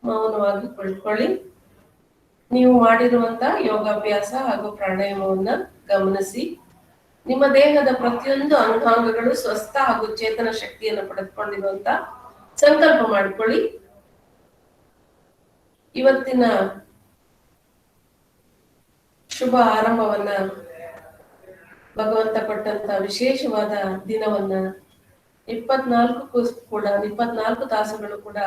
ಮೌನವಾಗಿ ಕುಳಿತುಕೊಳ್ಳಿ. ನೀವು ಮಾಡಿರುವಂತ ಯೋಗಾಭ್ಯಾಸ ಹಾಗೂ ಪ್ರಾಣಾಯಾಮವನ್ನ ಗಮನಿಸಿ. ನಿಮ್ಮ ದೇಹದ ಪ್ರತಿಯೊಂದು ಅಂಗಾಂಗಗಳು ಸ್ವಸ್ಥ ಹಾಗೂ ಚೇತನ ಶಕ್ತಿಯನ್ನು ಪಡೆದುಕೊಂಡಿರುವಂತ ಸಂಕಲ್ಪ ಮಾಡಿಕೊಳ್ಳಿ. ಇವತ್ತಿನ ಶುಭ ಆರಂಭವನ್ನ, ಭಗವಂತ ಕೊಟ್ಟಂತ ವಿಶೇಷವಾದ ದಿನವನ್ನ 24 ತಾಸುಗಳು ಕೂಡ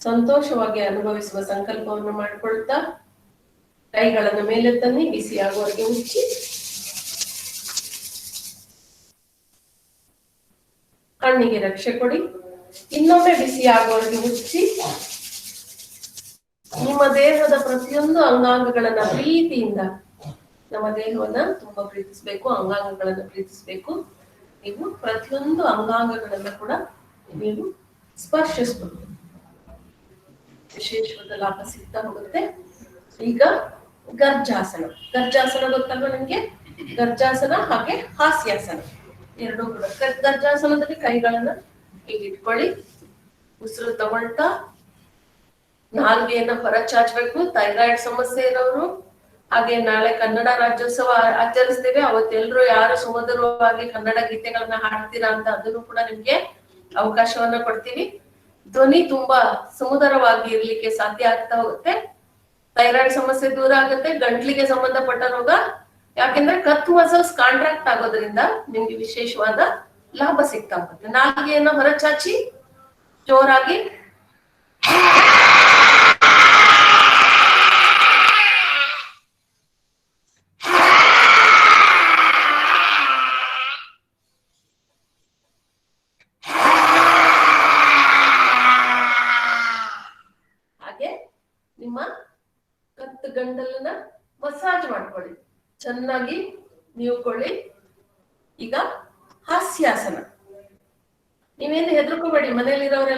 ಸಂತೋಷವಾಗಿ ಅನುಭವಿಸುವ ಸಂಕಲ್ಪವನ್ನು ಮಾಡಿಕೊಳ್ತಾ, ಕೈಗಳನ್ನು ಮೇಲೆ ತನ್ನಿ, ಬಿಸಿ ಆಗುವವರೆಗೆ ಉಚ್ಚಿ, ಕಣ್ಣಿಗೆ ರಕ್ಷೆ ಕೊಡಿ. ಇನ್ನೊಮ್ಮೆ ಬಿಸಿ ಆಗುವವರೆಗೆ ಉಚ್ಚಿ, ನಿಮ್ಮ ದೇಹದ ಪ್ರತಿಯೊಂದು ಅಂಗಾಂಗಗಳನ್ನ ಪ್ರೀತಿಯಿಂದ, ನಮ್ಮ ದೇಹವನ್ನ ತುಂಬಾ ಪ್ರೀತಿಸ್ಬೇಕು, ಅಂಗಾಂಗಗಳನ್ನ ಪ್ರೀತಿಸ್ಬೇಕು. ನೀವು ಪ್ರತಿಯೊಂದು ಅಂಗಾಂಗಗಳನ್ನ ಕೂಡ ನೀವು ಸ್ಪರ್ಶಿಸ್ಬೇಕು. ವಿಶೇಷವಾದ ಲಾಭ ಸಿಗ್ತಾ ಹೋಗುತ್ತೆ. ಈಗ ಗರ್ಜಾಸನ. ಗರ್ಜಾಸನ ಗೊತ್ತಲ್ವ ನಿಮ್ಗೆ? ಗರ್ಜಾಸನ ಹಾಗೆ ಹಾಸ್ಯಾಸನ ಎರಡೂ ಕೂಡ. ಗರ್ಜಾಸನದಲ್ಲಿ ಕೈಗಳನ್ನ ಹೀಗಿಟ್ಕೊಳ್ಳಿ. ಉಸಿರು ತಗೊಳ್ತಾ ನಾಲ್ಗೆಯನ್ನ ಹೊರಚಾಚಬೇಕು. ಥೈರಾಯ್ಡ್ ಸಮಸ್ಯೆ ಇರೋರು, ಹಾಗೆ ನಾಳೆ ಕನ್ನಡ ರಾಜ್ಯೋತ್ಸವ ಆಚರಿಸ್ತೇವೆ. ಅವತ್ತೆಲ್ಲರೂ ಯಾರು ಸುಮಧುರವಾಗಿ ಕನ್ನಡ ಗೀತೆಗಳನ್ನ ಹಾಡ್ತೀರಾ ಅಂತ ಅದನ್ನು ಕೂಡ ನಿಮ್ಗೆ ಅವಕಾಶವನ್ನ ಕೊಡ್ತೀವಿ. ಧ್ವನಿ ತುಂಬಾ ಸುಮಧುರವಾಗಿ ಇರ್ಲಿಕ್ಕೆ ಸಾಧ್ಯ ಆಗ್ತಾ ಹೋಗುತ್ತೆ. ಥೈರಾಯ್ಡ್ ಸಮಸ್ಯೆ ದೂರ ಆಗುತ್ತೆ. ಗಂಟ್ಲಿಗೆ ಸಂಬಂಧಪಟ್ಟ ರೋಗ, ಯಾಕೆಂದ್ರೆ ಕತ್ ಮಸಲ್ಸ್ ಕಾಂಟ್ರಾಕ್ಟ್ ಆಗೋದ್ರಿಂದ ನಿಮ್ಗೆ ವಿಶೇಷವಾದ ಲಾಭ ಸಿಗ್ತಾ ಹೋಗುತ್ತೆ. ನಾಲ್ಗೆಯನ್ನ ಹೊರಚಾಚಿ ಜೋರಾಗಿ ನಿಮ್ಮ ಕತ್ತು ಗಂಟಲನ್ನ ಮಸಾಜ್ ಮಾಡ್ಕೊಳ್ಳಿ. ಚೆನ್ನಾಗಿ ನೀವ್ಕೊಳ್ಳಿ. ಈಗ ಹಾಸ್ಯಾಸನ. ನೀವೇನು ಹೆದರ್ಕೋಬೇಡಿ, ಮನೇಲಿರೋರೆಲ್ಲ